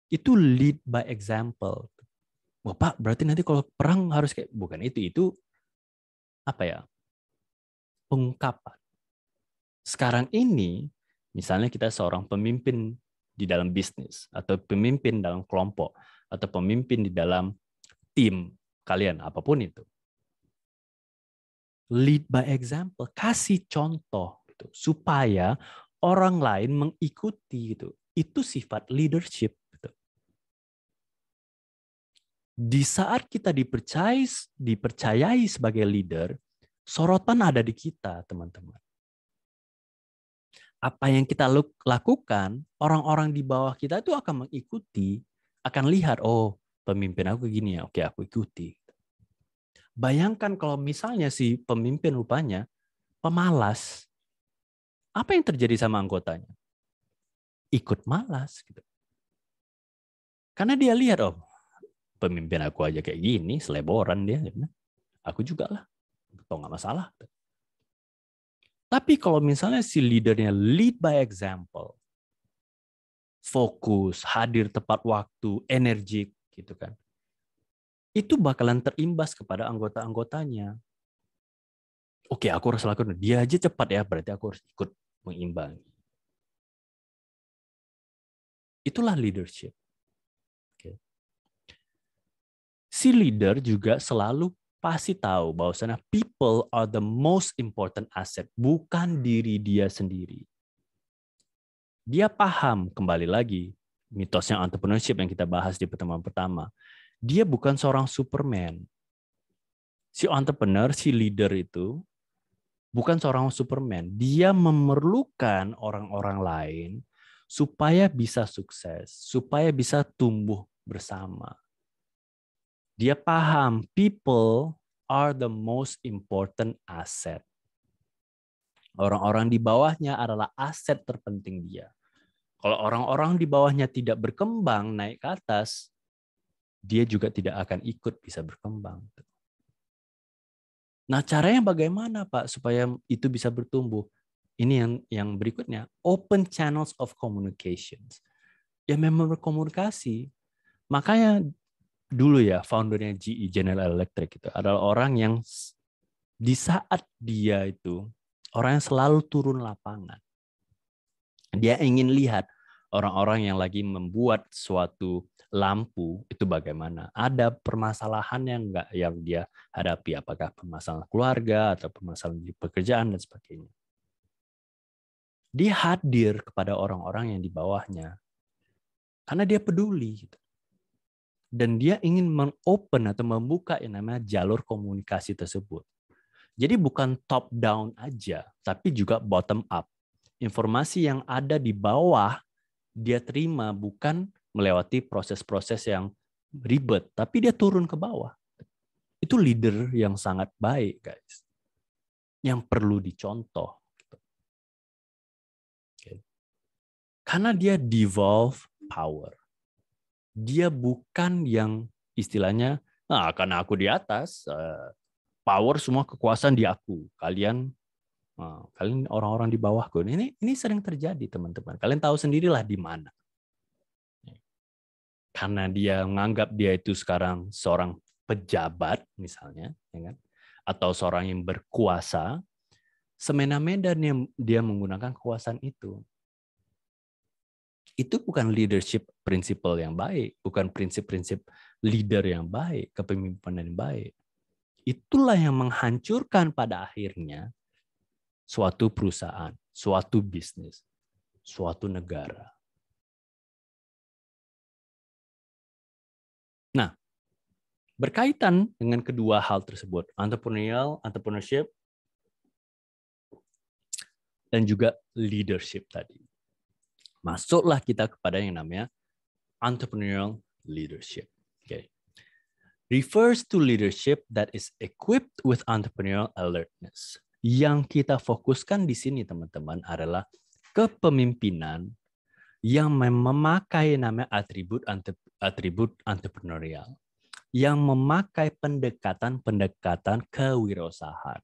Itu lead by example. Wah Pak, berarti nanti kalau perang harus kayak, bukan itu apa ya, pengungkapan. Sekarang ini, misalnya kita seorang pemimpin di dalam bisnis, atau pemimpin dalam kelompok, atau pemimpin di dalam tim kalian, apapun itu. Lead by example, kasih contoh gitu, supaya orang lain mengikuti gitu. Itu sifat leadership. Gitu. Di saat kita dipercayai sebagai leader, sorotan ada di kita, teman-teman. Apa yang kita lakukan, orang-orang di bawah kita itu akan mengikuti, akan lihat, oh pemimpin aku gini ya, oke aku ikuti. Bayangkan kalau misalnya si pemimpin rupanya pemalas, apa yang terjadi sama anggotanya? Ikut malas. Gitu. Karena dia lihat, oh pemimpin aku aja kayak gini, seleboran dia. Aku juga lah, toh nggak masalah. Tapi kalau misalnya si leadernya lead by example, fokus, hadir tepat waktu, energik, gitu kan. Itu bakalan terimbas kepada anggota-anggotanya. Oke, aku harus lakukan. Dia aja cepat ya, berarti aku harus ikut mengimbangi. Itulah leadership. Oke. Si leader juga selalu pasti tahu bahwasanya people are the most important asset, bukan diri dia sendiri. Dia paham, kembali lagi, mitosnya entrepreneurship yang kita bahas di pertemuan pertama. Dia bukan seorang Superman. Si entrepreneur, si leader itu bukan seorang Superman. Dia memerlukan orang-orang lain supaya bisa sukses, supaya bisa tumbuh bersama. Dia paham people are the most important asset. Orang-orang di bawahnya adalah aset terpenting dia. Kalau orang-orang di bawahnya tidak berkembang naik ke atas, dia juga tidak akan ikut bisa berkembang. Nah, caranya bagaimana, Pak, supaya itu bisa bertumbuh? Ini yang berikutnya, open channels of communications. Ya memang berkomunikasi. Makanya dulu ya, foundernya GE, General Electric, itu adalah orang yang di saat dia itu, orang yang selalu turun lapangan. Dia ingin lihat orang-orang yang lagi membuat suatu lampu itu bagaimana. Ada permasalahan yang dia hadapi, apakah permasalahan keluarga atau permasalahan di pekerjaan dan sebagainya. Dia hadir kepada orang-orang yang di bawahnya karena dia peduli. Dan dia ingin men-open atau membuka yang namanya jalur komunikasi tersebut. Jadi bukan top down aja, tapi juga bottom up. Informasi yang ada di bawah dia terima, bukan melewati proses-proses yang ribet, tapi dia turun ke bawah. Itu leader yang sangat baik, guys. Yang perlu dicontoh. Karena dia devolve power. Dia bukan yang istilahnya, karena aku di atas, power semua kekuasaan di aku. Kalian Nah, kalian orang-orang di bawahku ini sering terjadi, teman-teman. Kalian tahu sendirilah di mana. Karena dia menganggap dia itu sekarang seorang pejabat misalnya, ya kan? Atau seorang yang berkuasa, semena-mena dia menggunakan kekuasaan itu. Itu bukan leadership prinsipal yang baik, bukan prinsip-prinsip leader yang baik, kepemimpinan yang baik. Itulah yang menghancurkan pada akhirnya suatu perusahaan, suatu bisnis, suatu negara. Nah, berkaitan dengan kedua hal tersebut, entrepreneurship, dan juga leadership tadi. Masuklah kita kepada yang namanya entrepreneurial leadership. Okay. Refers to leadership that is equipped with entrepreneurial alertness. Yang kita fokuskan di sini, teman-teman, adalah kepemimpinan yang memakai nama atribut entrepreneurial, yang memakai pendekatan kewirausahaan.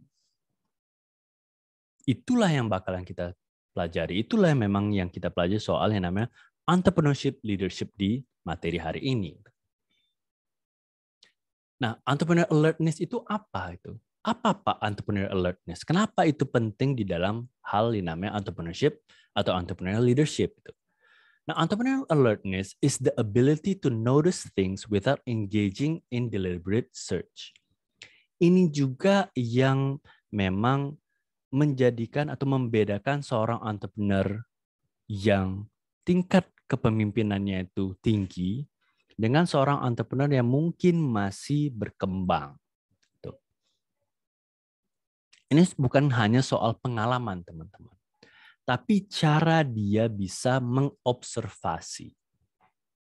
Itulah yang bakalan kita pelajari. Itulah yang memang yang kita pelajari soal yang namanya entrepreneurship leadership di materi hari ini. Nah, entrepreneur alertness itu apa itu? Apa Pak entrepreneur alertness? Kenapa itu penting di dalam hal yang namanya entrepreneurship atau entrepreneur leadership itu? Nah, entrepreneur alertness is the ability to notice things without engaging in deliberate search. Ini juga yang memang menjadikan atau membedakan seorang entrepreneur yang tingkat kepemimpinannya itu tinggi dengan seorang entrepreneur yang mungkin masih berkembang. Ini bukan hanya soal pengalaman, teman-teman, tapi cara dia bisa mengobservasi.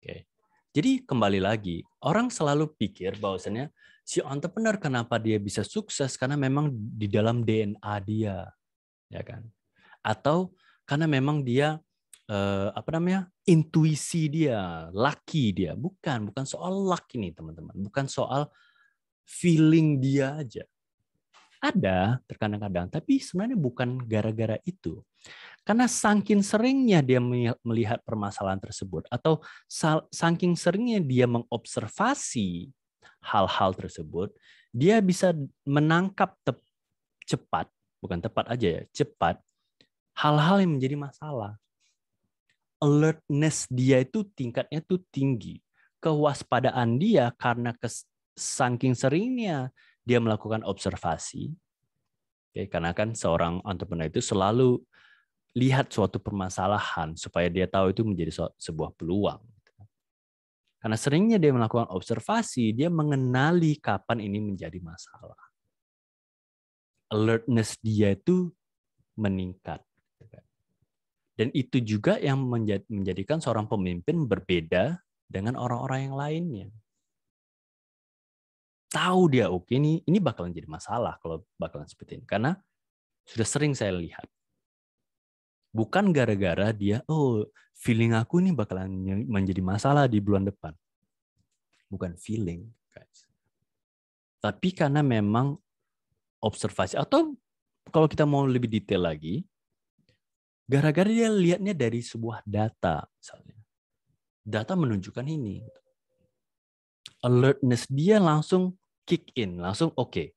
Oke. Jadi kembali lagi, orang selalu pikir bahwasannya si entrepreneur kenapa dia bisa sukses karena memang di dalam DNA dia, ya kan? Atau karena memang dia intuisi dia, lucky dia. Bukan soal luck ini, teman-teman. Bukan soal feeling dia aja. Ada terkadang-kadang, tapi sebenarnya bukan gara-gara itu. Karena saking seringnya dia melihat permasalahan tersebut, atau saking seringnya dia mengobservasi hal-hal tersebut, dia bisa menangkap cepat, bukan tepat aja ya, cepat, hal-hal yang menjadi masalah. Alertness dia itu tingkatnya itu tinggi. Kewaspadaan dia karena saking seringnya dia melakukan observasi. Oke, karena kan seorang entrepreneur itu selalu lihat suatu permasalahan supaya dia tahu itu menjadi sebuah peluang. Karena seringnya dia melakukan observasi, dia mengenali kapan ini menjadi masalah. Alertness dia itu meningkat. Dan itu juga yang menjadikan seorang pemimpin berbeda dengan orang-orang yang lainnya. Tahu dia, oke, ini bakalan jadi masalah kalau bakalan seperti ini. Karena sudah sering saya lihat. Bukan gara-gara dia, feeling aku ini bakalan menjadi masalah di bulan depan. Bukan feeling, guys. Tapi karena memang observasi. Atau kalau kita mau lebih detail lagi, gara-gara dia lihatnya dari sebuah data, misalnya. Data menunjukkan ini. Alertness dia langsung kick in, langsung oke.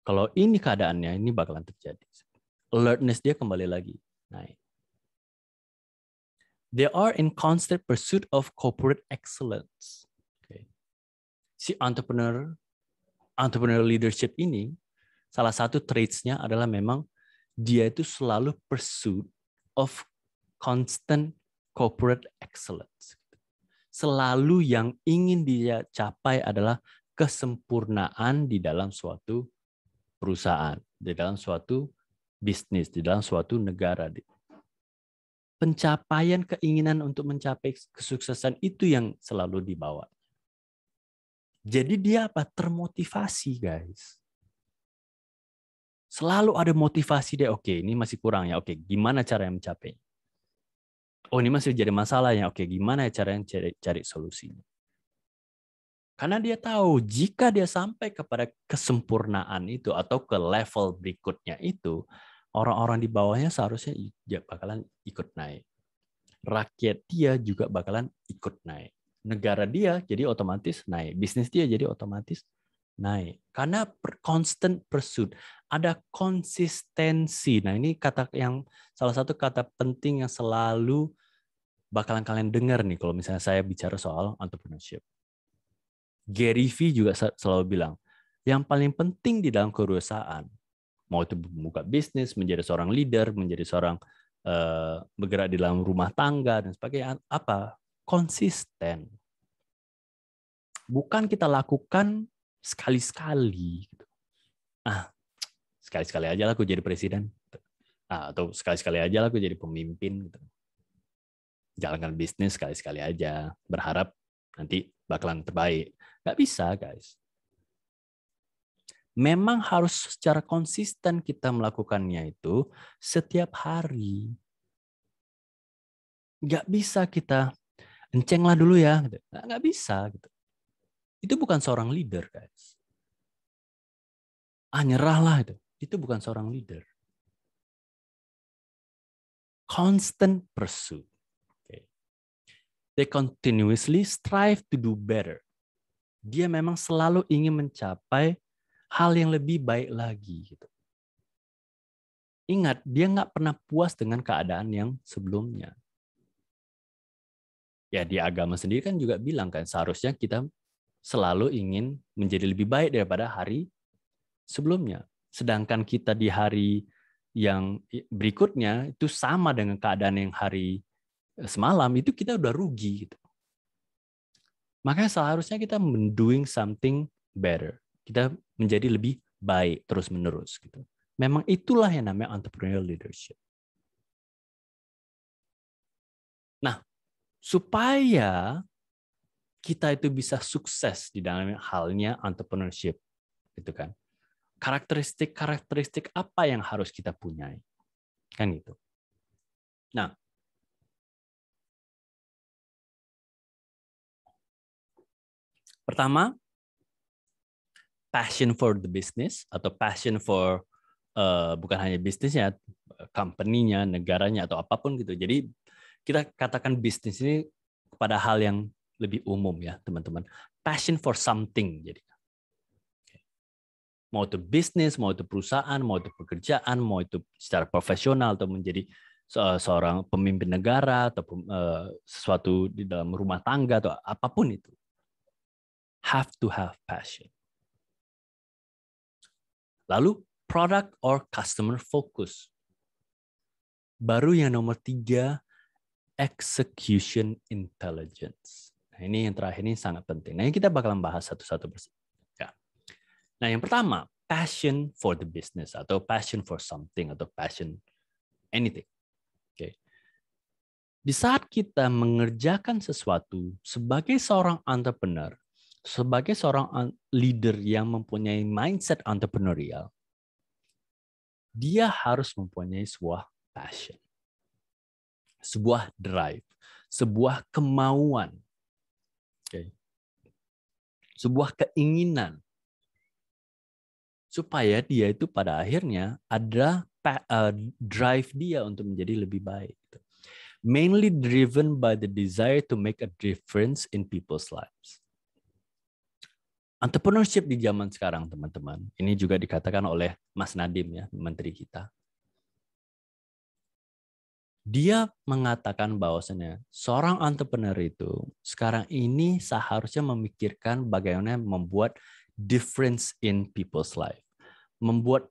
Kalau ini keadaannya, ini bakalan terjadi. Alertness dia kembali lagi naik. They are in constant pursuit of corporate excellence. Okay. Si entrepreneur leadership ini, salah satu traits-nya adalah memang dia itu selalu pursuit of constant corporate excellence. Selalu yang ingin dia capai adalah kesempurnaan di dalam suatu perusahaan, di dalam suatu bisnis, di dalam suatu negara. Pencapaian keinginan untuk mencapai kesuksesan itu yang selalu dibawa. Jadi dia apa? Termotivasi, guys. Selalu ada motivasi dia, oke, ini masih kurang ya, oke, gimana cara yang mencapai? Oh, ini masih jadi masalah ya, oke, gimana cara yang cari solusinya? Karena dia tahu jika dia sampai kepada kesempurnaan itu atau ke level berikutnya itu, orang-orang di bawahnya seharusnya bakalan ikut naik. Rakyat dia juga bakalan ikut naik. Negara dia jadi otomatis naik. Bisnis dia jadi otomatis naik. Karena constant pursuit. Ada konsistensi. Nah, ini salah satu kata penting yang selalu bakalan kalian dengar nih kalau misalnya saya bicara soal entrepreneurship. Gary Vee juga selalu bilang, yang paling penting di dalam kewirausahaan, mau itu membuka bisnis, menjadi seorang leader, menjadi seorang bergerak di dalam rumah tangga dan sebagainya, apa? Konsisten. Bukan kita lakukan sekali-sekali. Sekali-sekali aja lah aku jadi presiden. Atau sekali-sekali aja lah aku jadi pemimpin. Jalankan bisnis sekali-sekali aja. Berharap nanti bakalan terbaik. Nggak bisa, guys. Memang harus secara konsisten kita melakukannya itu setiap hari. Nggak bisa kita encenglah dulu ya. Nggak bisa. Gitu. Itu bukan seorang leader, guys. Nyerahlah itu. Itu bukan seorang leader. Constant pursuit. Okay. They continuously strive to do better. Dia memang selalu ingin mencapai hal yang lebih baik lagi. Gitu. Ingat, dia nggak pernah puas dengan keadaan yang sebelumnya. Ya di agama sendiri kan juga bilang kan seharusnya kita selalu ingin menjadi lebih baik daripada hari sebelumnya. Sedangkan kita di hari yang berikutnya itu sama dengan keadaan yang hari semalam, itu kita udah rugi. Gitu. Makanya seharusnya kita doing something better. Kita menjadi lebih baik terus-menerus. Gitu. Memang itulah yang namanya entrepreneurial leadership. Nah, supaya kita itu bisa sukses di dalam halnya entrepreneurship, gitu kan? Karakteristik apa yang harus kita punyai, kan gitu. Nah, pertama, passion for the business atau passion for bukan hanya bisnisnya, company-nya, negaranya atau apapun gitu. Jadi kita katakan bisnis ini kepada hal yang lebih umum ya, teman-teman. Passion for something jadi. Mau itu bisnis, mau itu perusahaan, mau itu pekerjaan, mau itu secara profesional atau menjadi seorang pemimpin negara atau sesuatu di dalam rumah tangga atau apapun itu. Have to have passion. Lalu product or customer focus. Baru yang nomor 3, execution intelligence. Nah, ini yang terakhir ini sangat penting. Nah, ini kita bakalan bahas satu-satu bersama. Ya. Nah, yang pertama, passion for the business atau passion for something atau passion anything. Oke. Di saat kita mengerjakan sesuatu sebagai seorang entrepreneur, sebagai seorang leader yang mempunyai mindset entrepreneurial, dia harus mempunyai sebuah passion, sebuah drive, sebuah kemauan, sebuah keinginan, supaya dia itu pada akhirnya ada drive dia untuk menjadi lebih baik. Mainly driven by the desire to make a difference in people's lives. Entrepreneurship di zaman sekarang, teman-teman, ini juga dikatakan oleh Mas Nadiem ya, menteri kita. Dia mengatakan bahwasannya seorang entrepreneur itu sekarang ini seharusnya memikirkan bagaimana membuat difference in people's life. Membuat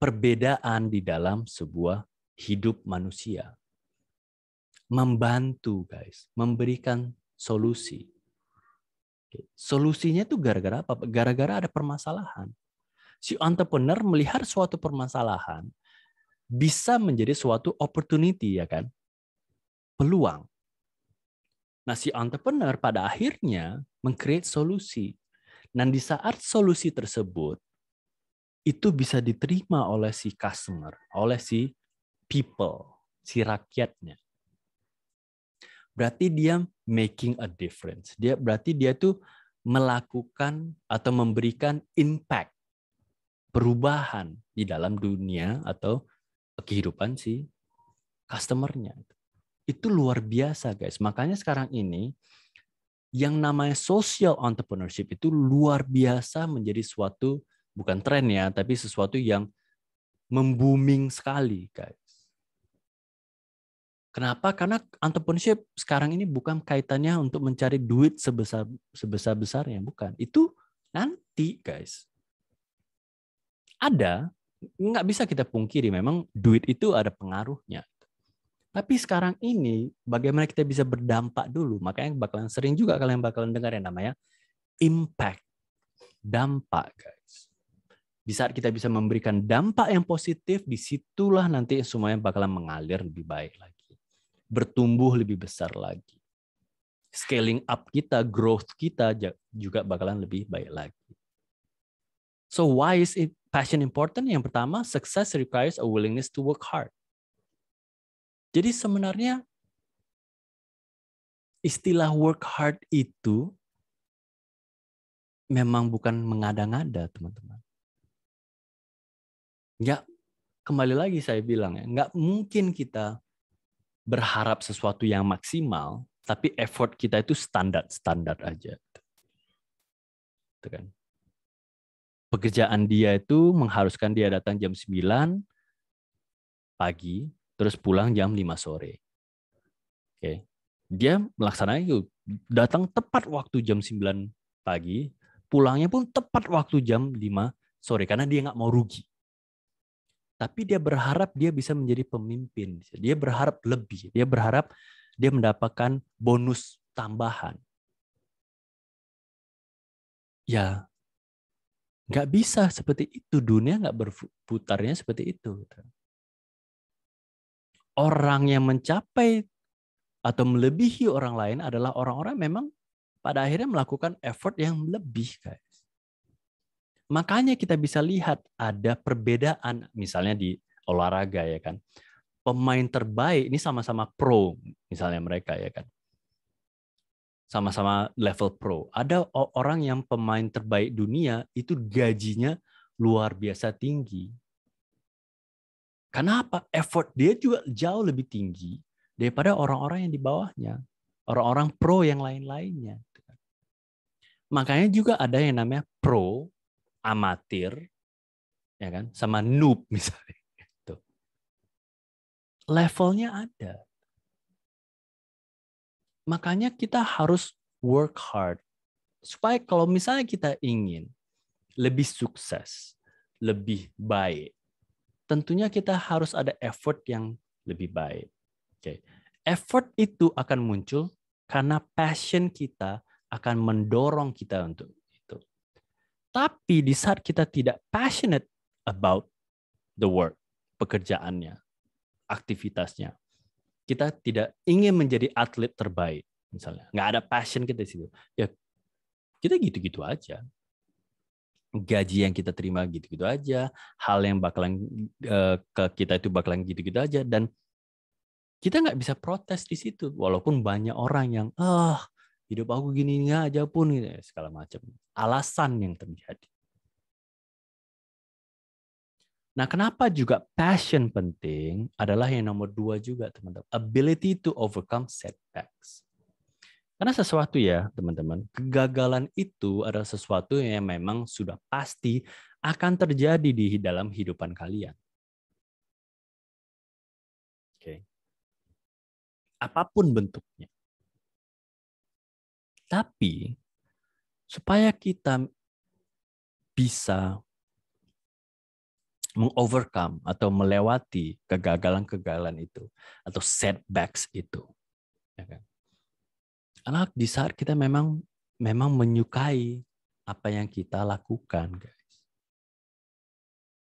perbedaan di dalam sebuah hidup manusia. Membantu, guys, memberikan solusi. Solusinya itu gara-gara apa? Gara-gara ada permasalahan. Si entrepreneur melihat suatu permasalahan bisa menjadi suatu opportunity, ya kan? Peluang. Nah, si entrepreneur pada akhirnya meng-create solusi. Dan di saat solusi tersebut itu bisa diterima oleh si customer, oleh si people, si rakyatnya. Berarti dia making a difference. Berarti dia tuh melakukan atau memberikan impact perubahan di dalam dunia atau kehidupan si customer-nya. Itu luar biasa, guys. Makanya sekarang ini yang namanya social entrepreneurship itu luar biasa menjadi suatu, bukan tren ya, tapi sesuatu yang membooming sekali, guys. Kenapa? Karena entrepreneurship sekarang ini bukan kaitannya untuk mencari duit sebesar-besarnya, bukan. Itu nanti, guys. Ada, nggak bisa kita pungkiri, memang duit itu ada pengaruhnya. Tapi sekarang ini, bagaimana kita bisa berdampak dulu. Makanya bakalan sering juga kalian bakalan dengar yang namanya impact. Dampak, guys. Di saat kita bisa memberikan dampak yang positif, disitulah nanti semuanya bakalan mengalir lebih baik lagi. Bertumbuh lebih besar lagi. Scaling up kita, growth kita juga bakalan lebih baik lagi. So why is it passion important? Yang pertama, success requires a willingness to work hard. Jadi sebenarnya istilah work hard itu memang bukan mengada-ngada, teman-teman. Nggak, kembali lagi saya bilang ya, nggak mungkin kita berharap sesuatu yang maksimal, tapi effort kita itu standar aja. Itu kan. Pekerjaan dia itu mengharuskan dia datang jam 9 pagi, terus pulang jam 5 sore. Oke. Dia melaksanakan itu, datang tepat waktu jam 9 pagi, pulangnya pun tepat waktu jam 5 sore, karena dia nggak mau rugi. Tapi dia berharap dia bisa menjadi pemimpin. Dia berharap lebih. Dia berharap dia mendapatkan bonus tambahan. Ya, nggak bisa seperti itu. Dunia nggak berputarnya seperti itu. Orang yang mencapai atau melebihi orang lain adalah orang-orang memang pada akhirnya melakukan effort yang lebih, guys. Makanya kita bisa lihat ada perbedaan misalnya di olahraga ya kan. Pemain terbaik ini sama-sama pro misalnya mereka ya kan. Sama-sama level pro. Ada orang yang pemain terbaik dunia itu gajinya luar biasa tinggi. Kenapa? Effort dia juga jauh lebih tinggi daripada orang-orang yang di bawahnya. Orang-orang pro yang lain-lainnya. Makanya juga ada yang namanya pro, amatir, ya kan, sama noob misalnya. Tuh. Levelnya ada. Makanya kita harus work hard supaya kalau misalnya kita ingin lebih sukses, lebih baik, tentunya kita harus ada effort yang lebih baik. Oke. Effort itu akan muncul karena passion kita akan mendorong kita untuk itu. Tapi di saat kita tidak passionate about the work, pekerjaannya, aktivitasnya, kita tidak ingin menjadi atlet terbaik, misalnya, nggak ada passion kita di situ, ya kita gitu-gitu aja. Gaji yang kita terima gitu-gitu aja, hal yang bakalan ke kita itu bakalan gitu-gitu aja, dan kita nggak bisa protes di situ, walaupun banyak orang yang hidup aku gini aja pun gitu, segala macam alasan yang terjadi. Nah, kenapa juga passion penting adalah yang nomor 2 juga, teman-teman. Ability to overcome setbacks. Karena sesuatu ya, teman-teman, kegagalan itu adalah sesuatu yang memang sudah pasti akan terjadi di dalam kehidupan kalian. Oke. Apapun bentuknya. Tapi, supaya kita bisa mengovercome atau melewati kegagalan-kegagalan itu atau setbacks itu, ya kan? Karena di saat kita memang menyukai apa yang kita lakukan, guys.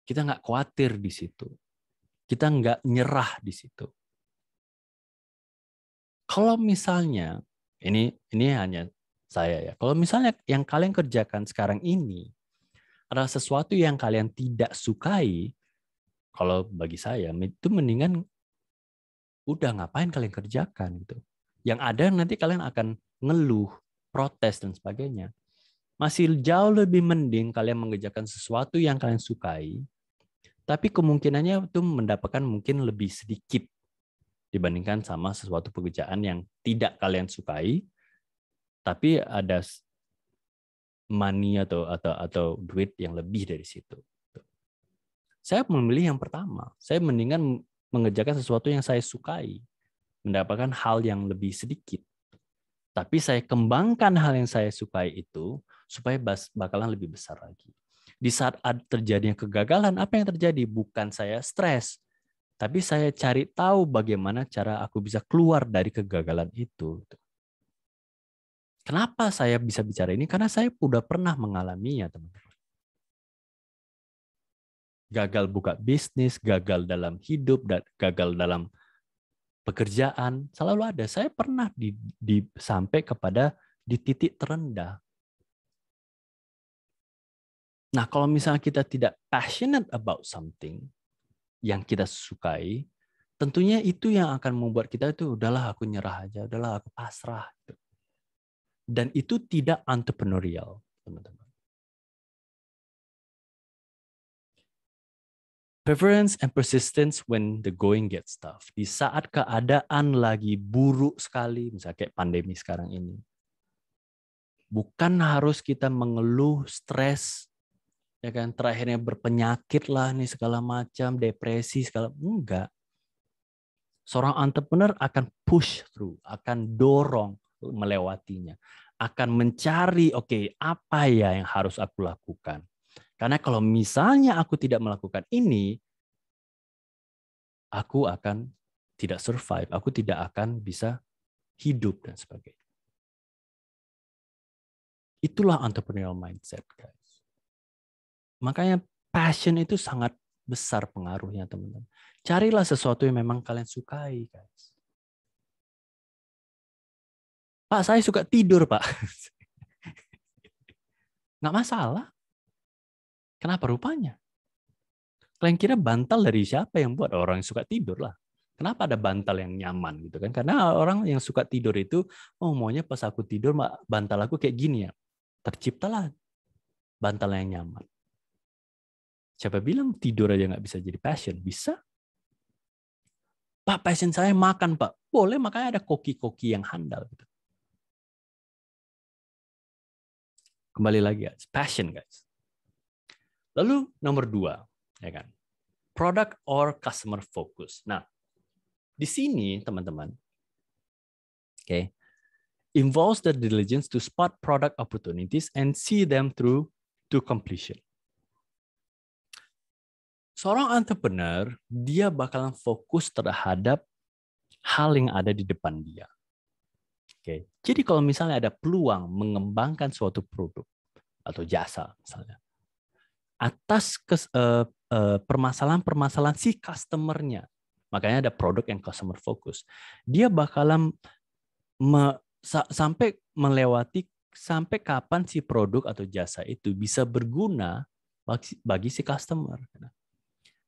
Kita nggak khawatir di situ, kita nggak nyerah di situ. Kalau misalnya ini hanya saya ya, kalau misalnya yang kalian kerjakan sekarang ini adalah sesuatu yang kalian tidak sukai, kalau bagi saya itu mendingan udah ngapain kalian kerjakan gitu. Yang ada nanti kalian akan ngeluh, protes dan sebagainya. Masih jauh lebih mending kalian mengerjakan sesuatu yang kalian sukai, tapi kemungkinannya itu mendapatkan mungkin lebih sedikit dibandingkan sama sesuatu pekerjaan yang tidak kalian sukai, tapi ada money atau duit yang lebih dari situ. Saya memilih yang pertama. Saya mendingan mengerjakan sesuatu yang saya sukai, mendapatkan hal yang lebih sedikit. Tapi saya kembangkan hal yang saya sukai itu supaya bakalan lebih besar lagi. Di saat terjadinya kegagalan, apa yang terjadi? Bukan saya stres, tapi saya cari tahu bagaimana cara aku bisa keluar dari kegagalan itu. Kenapa saya bisa bicara ini? Karena saya udah pernah mengalaminya, teman-teman. Gagal buka bisnis, gagal dalam hidup, dan gagal dalam pekerjaan, selalu ada. Saya pernah sampai kepada di titik terendah. Nah, kalau misalnya kita tidak passionate about something yang kita sukai, tentunya itu yang akan membuat kita itu, udahlah aku nyerah aja, udahlah aku pasrah. Dan itu tidak entrepreneurial, teman-teman. Perseverance and persistence when the going gets tough. Di saat keadaan lagi buruk sekali, misalnya kayak pandemi sekarang ini, bukan harus kita mengeluh, stres, ya kan, terakhirnya berpenyakit lah nih segala macam, depresi segala, enggak. Seorang entrepreneur akan push through, akan dorong melewatinya, akan mencari oke, apa ya yang harus aku lakukan. Karena kalau misalnya aku tidak melakukan ini, aku akan tidak survive, aku tidak akan bisa hidup dan sebagainya. Itulah entrepreneurial mindset, guys. Makanya passion itu sangat besar pengaruhnya, teman-teman. Carilah sesuatu yang memang kalian sukai, guys. Pak, saya suka tidur, Pak. Nggak masalah. Kenapa rupanya? Kalian kira bantal dari siapa yang buat? Orang yang suka tidur lah. Kenapa ada bantal yang nyaman gitu kan? Karena orang yang suka tidur itu, oh maunya pas aku tidur bantal aku kayak gini ya. Terciptalah bantal yang nyaman. Siapa bilang tidur aja nggak bisa jadi passion? Bisa. Pak, passion saya makan, Pak. Boleh, makanya ada koki-koki yang handal. Gitu. Kembali lagi, guys. Passion, guys. Lalu nomor 2, ya kan? Product or customer focus. Nah, di sini teman-teman, okay, involves the diligence to spot product opportunities and see them through to completion. Seorang entrepreneur, dia bakalan fokus terhadap hal yang ada di depan dia. Oke, jadi kalau misalnya ada peluang mengembangkan suatu produk atau jasa misalnya, atas permasalahan-permasalahan si customer-nya. Makanya ada produk yang customer focus. Dia bakalan sampai melewati sampai kapan si produk atau jasa itu bisa berguna bagi si customer.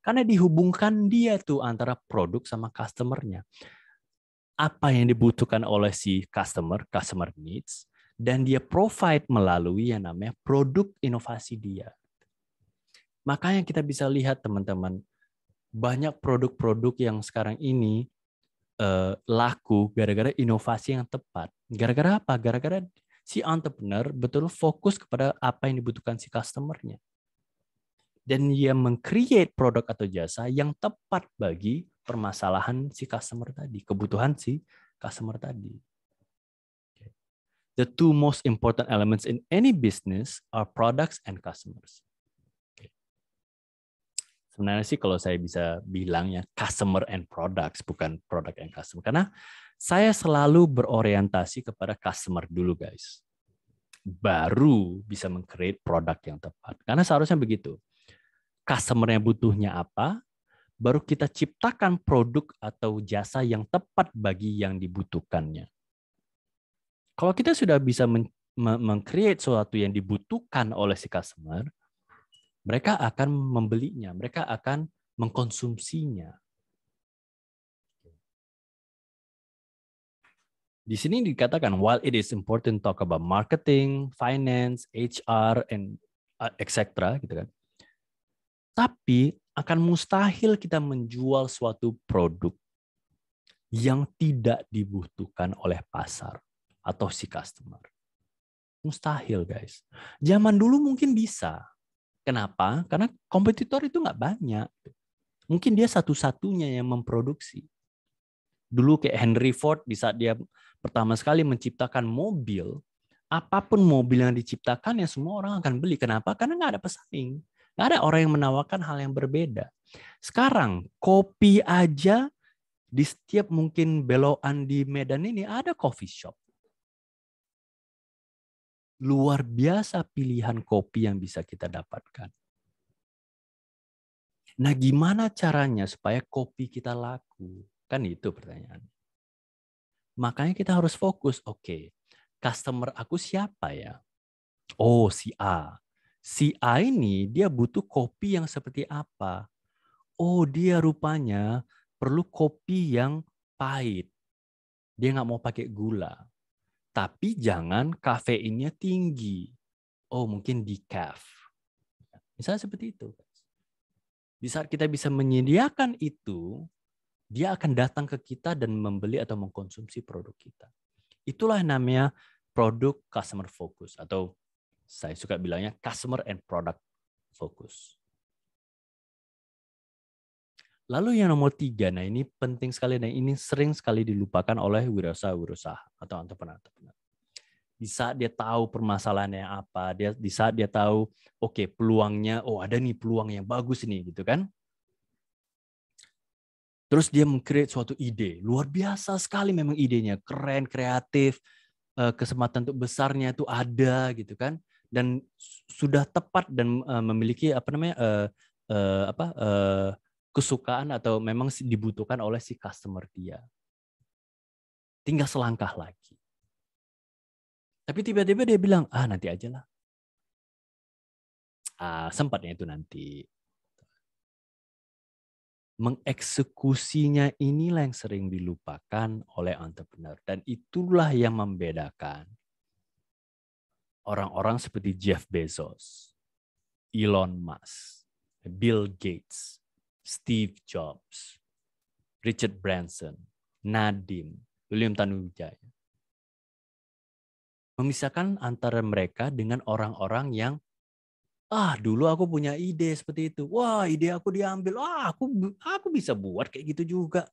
Karena dihubungkan dia tuh antara produk sama customer-nya. Apa yang dibutuhkan oleh si customer needs, dan dia provide melalui yang namanya produk inovasi dia. Makanya kita bisa lihat teman-teman, banyak produk-produk yang sekarang ini laku gara-gara inovasi yang tepat. Gara-gara apa? Gara-gara si entrepreneur betul fokus kepada apa yang dibutuhkan si customer-nya. Dan dia meng-create produk atau jasa yang tepat bagi permasalahan si customer tadi, kebutuhan si customer tadi. The two most important elements in any business are products and customers. Sebenarnya sih kalau saya bisa bilangnya customer and products, bukan product and customer. Karena saya selalu berorientasi kepada customer dulu, guys. Baru bisa meng-create produk yang tepat. Karena seharusnya begitu. Customer-nya butuhnya apa, baru kita ciptakan produk atau jasa yang tepat bagi yang dibutuhkannya. Kalau kita sudah bisa meng-create sesuatu yang dibutuhkan oleh si customer, mereka akan membelinya, mereka akan mengkonsumsinya. Di sini dikatakan, while it is important to talk about marketing, finance, HR, and etc. gitu kan. Tapi akan mustahil kita menjual suatu produk yang tidak dibutuhkan oleh pasar atau si customer. Mustahil, guys. Zaman dulu mungkin bisa. Kenapa? Karena kompetitor itu nggak banyak. Mungkin dia satu-satunya yang memproduksi. Dulu kayak Henry Ford, di saat dia pertama sekali menciptakan mobil, apapun mobil yang diciptakan ya semua orang akan beli. Kenapa? Karena nggak ada pesaing. Nggak ada orang yang menawarkan hal yang berbeda. Sekarang, kopi aja di setiap mungkin belokan di Medan ini ada coffee shop. Luar biasa pilihan kopi yang bisa kita dapatkan. Nah, gimana caranya supaya kopi kita laku? Kan itu pertanyaannya. Makanya kita harus fokus, oke, customer aku siapa ya? Oh, si A. Si A ini dia butuh kopi yang seperti apa? Oh, dia rupanya perlu kopi yang pahit. Dia nggak mau pakai gula. Tapi jangan kafeinnya tinggi. Oh, mungkin decaf. Misalnya seperti itu. Di saat kita bisa menyediakan itu, dia akan datang ke kita dan membeli atau mengkonsumsi produk kita. Itulah yang namanya produk customer focus, atau saya suka bilangnya customer and product focus. Lalu yang nomor 3, nah ini penting sekali dan ini sering sekali dilupakan oleh wirausaha atau entrepreneur. Di saat dia tahu permasalahannya apa, di saat dia tahu, oke, peluangnya, oh ada nih peluang yang bagus nih, gitu kan. Terus dia meng-create suatu ide, luar biasa sekali memang idenya, keren, kreatif, kesempatan untuk besarnya itu ada gitu kan, dan sudah tepat dan memiliki kesukaan atau memang dibutuhkan oleh si customer dia. Tinggal selangkah lagi. Tapi tiba-tiba dia bilang, nanti aja lah. Sempatnya itu nanti. Mengeksekusinya inilah yang sering dilupakan oleh entrepreneur. Dan itulah yang membedakan orang-orang seperti Jeff Bezos, Elon Musk, Bill Gates, Steve Jobs, Richard Branson, Nadiem, William Tanuwijaya. Memisahkan antara mereka dengan orang-orang yang dulu aku punya ide seperti itu. Wah, ide aku diambil. Aku bisa buat kayak gitu juga.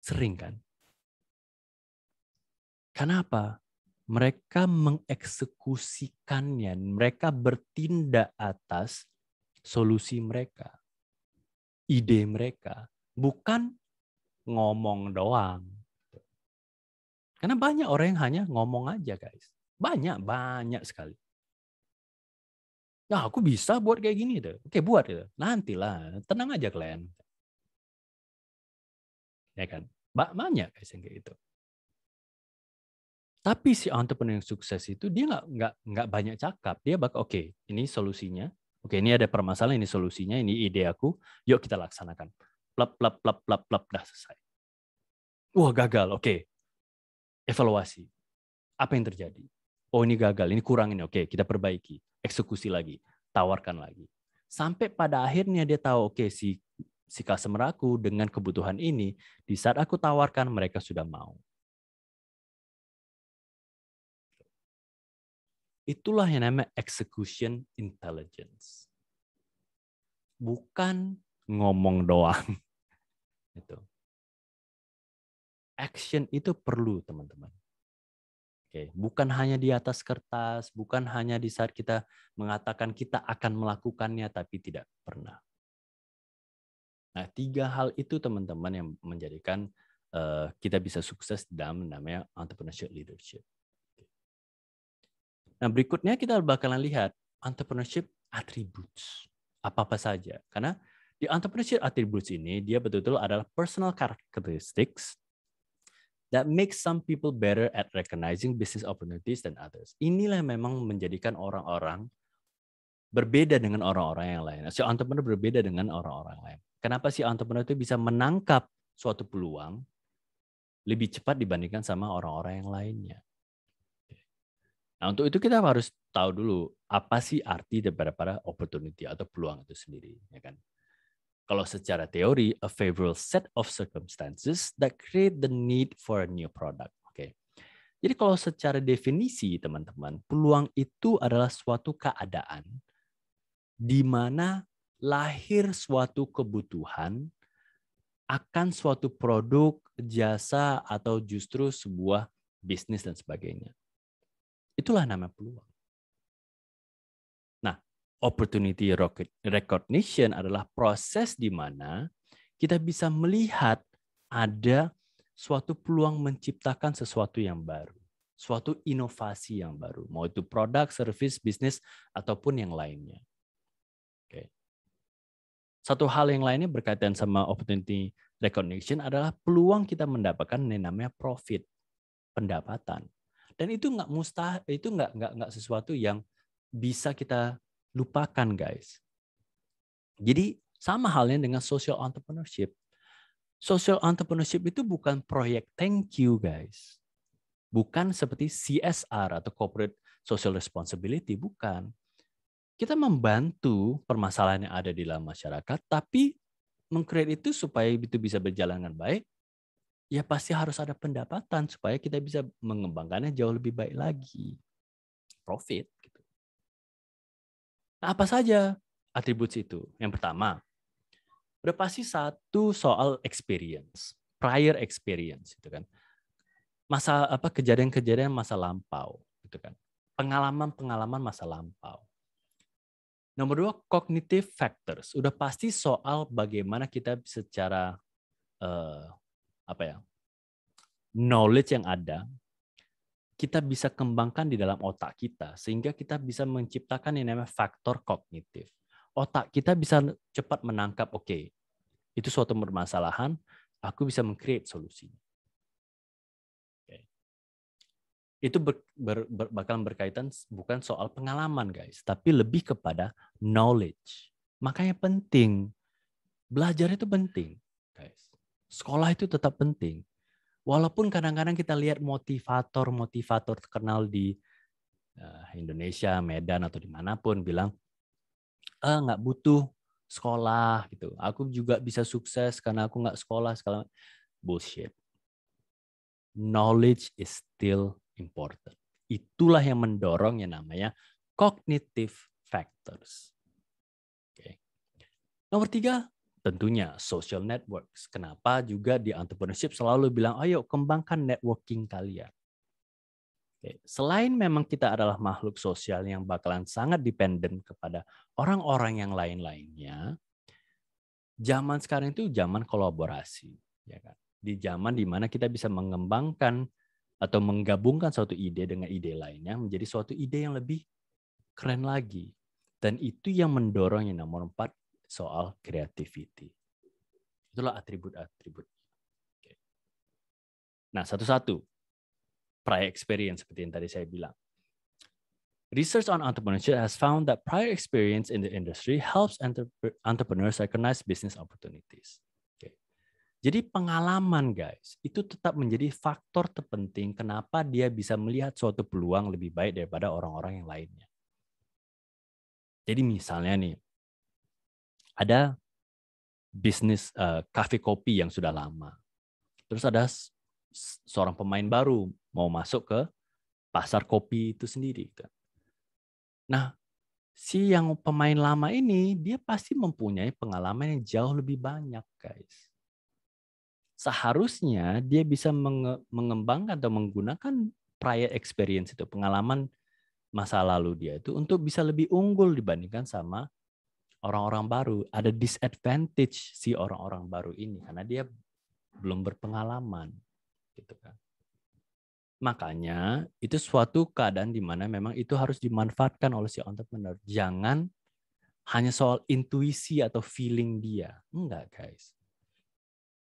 Sering kan? Kenapa? Mereka mengeksekusikannya. Mereka bertindak atas solusi mereka. Ide mereka. Bukan ngomong doang. Karena banyak orang yang hanya ngomong aja, guys. Banyak sekali. Nah, aku bisa buat kayak gini deh. Oke, buat itu. Nantilah, tenang aja kalian. Ya kan? Banyak guys yang kayak gitu. Tapi si entrepreneur yang sukses itu dia nggak banyak cakap. Dia bakal oke, ini solusinya. Oke, ini ada permasalahan, ini solusinya, ini ide aku. Yuk kita laksanakan. Plap plap plap plap plap, dah selesai. Wah, gagal. Oke. Evaluasi. Apa yang terjadi? Oh, ini gagal, ini kurang ini. Oke, kita perbaiki. Eksekusi lagi, tawarkan lagi. Sampai pada akhirnya dia tahu, oke, si customer aku dengan kebutuhan ini, di saat aku tawarkan mereka sudah mau. Itulah yang namanya execution intelligence. Bukan ngomong doang. Itu. Action itu perlu, teman-teman. Oke, bukan hanya di atas kertas, bukan hanya di saat kita mengatakan kita akan melakukannya, tapi tidak pernah. Nah, 3 hal itu, teman-teman, yang menjadikan kita bisa sukses dalam namanya entrepreneurship leadership. Nah, berikutnya kita bakalan lihat entrepreneurship attributes. Apa-apa saja. Karena di entrepreneurship attributes ini, dia betul-betul adalah personal characteristics that makes some people better at recognizing business opportunities than others. Inilah yang memang menjadikan orang-orang berbeda dengan orang-orang yang lain. Si entrepreneur berbeda dengan orang-orang lain. Kenapa si entrepreneur itu bisa menangkap suatu peluang lebih cepat dibandingkan sama orang-orang yang lainnya. Nah, untuk itu kita harus tahu dulu apa sih arti daripada opportunity atau peluang itu sendiri, ya kan? Kalau secara teori, a favorable set of circumstances that create the need for a new product. Oke. Jadi kalau secara definisi, teman-teman, peluang itu adalah suatu keadaan di mana lahir suatu kebutuhan akan suatu produk, jasa, atau justru sebuah bisnis dan sebagainya. Itulah nama peluang. Nah, opportunity recognition adalah proses di mana kita bisa melihat ada suatu peluang menciptakan sesuatu yang baru, suatu inovasi yang baru, mau itu produk, service, bisnis, ataupun yang lainnya. Oke. Satu hal yang lainnya berkaitan sama opportunity recognition adalah peluang kita mendapatkan yang namanya profit, pendapatan. Dan itu nggak mustahil, itu nggak sesuatu yang bisa kita lupakan, guys. Jadi sama halnya dengan social entrepreneurship. Social entrepreneurship itu bukan proyek thank you, guys. Bukan seperti CSR atau corporate social responsibility, bukan. Kita membantu permasalahan yang ada di dalam masyarakat, tapi meng-create itu supaya itu bisa berjalan dengan baik, ya pasti harus ada pendapatan supaya kita bisa mengembangkannya jauh lebih baik lagi. Profit. Gitu. Nah, apa saja atribut itu? Yang pertama, udah pasti satu soal experience, prior experience, gitu kan. Kejadian-kejadian masa lampau, gitu kan. Pengalaman-pengalaman masa lampau. Nomor dua, cognitive factors. Udah pasti soal bagaimana kita secara knowledge yang ada, kita bisa kembangkan di dalam otak kita sehingga kita bisa menciptakan yang namanya faktor kognitif. Otak kita bisa cepat menangkap, oke, itu suatu permasalahan, aku bisa meng-create solusinya. Okay. Itu bakal berkaitan bukan soal pengalaman, guys, tapi lebih kepada knowledge. Makanya penting. Belajar itu penting, guys. Sekolah itu tetap penting. Walaupun kadang-kadang kita lihat motivator terkenal di Indonesia, Medan, atau dimanapun bilang, nggak butuh sekolah gitu. Aku juga bisa sukses karena aku nggak sekolah. Bullshit. Knowledge is still important. Itulah yang mendorong yang namanya cognitive factors. Oke. Nomor 3, tentunya social networks. Kenapa juga di entrepreneurship selalu bilang, ayo kembangkan networking kalian. Oke. Selain memang kita adalah makhluk sosial yang bakalan sangat dependen kepada orang-orang yang lain-lainnya, zaman sekarang itu zaman kolaborasi. Ya kan? Di zaman di mana kita bisa mengembangkan atau menggabungkan suatu ide dengan ide lainnya menjadi suatu ide yang lebih keren lagi. Dan itu yang mendorong yang nomor 4, soal creativity. Itulah atribut-atribut. Oke. Nah, satu-satu. Prior experience seperti yang tadi saya bilang. Research on entrepreneurship has found that prior experience in the industry helps entrepreneurs recognize business opportunities. Okay. Jadi pengalaman, guys, itu tetap menjadi faktor terpenting kenapa dia bisa melihat suatu peluang lebih baik daripada orang-orang yang lainnya. Jadi misalnya nih, ada bisnis kafe kopi yang sudah lama. Terus ada seorang pemain baru mau masuk ke pasar kopi itu sendiri. Nah, si yang pemain lama ini, dia pasti mempunyai pengalaman yang jauh lebih banyak, guys. Seharusnya dia bisa mengembangkan atau menggunakan prior experience itu, pengalaman masa lalu dia itu untuk bisa lebih unggul dibandingkan sama orang-orang baru. Ada disadvantage si orang-orang baru ini karena dia belum berpengalaman, gitu kan. Makanya itu suatu keadaan di mana memang itu harus dimanfaatkan oleh si entrepreneur. Jangan hanya soal intuisi atau feeling dia. Enggak, guys.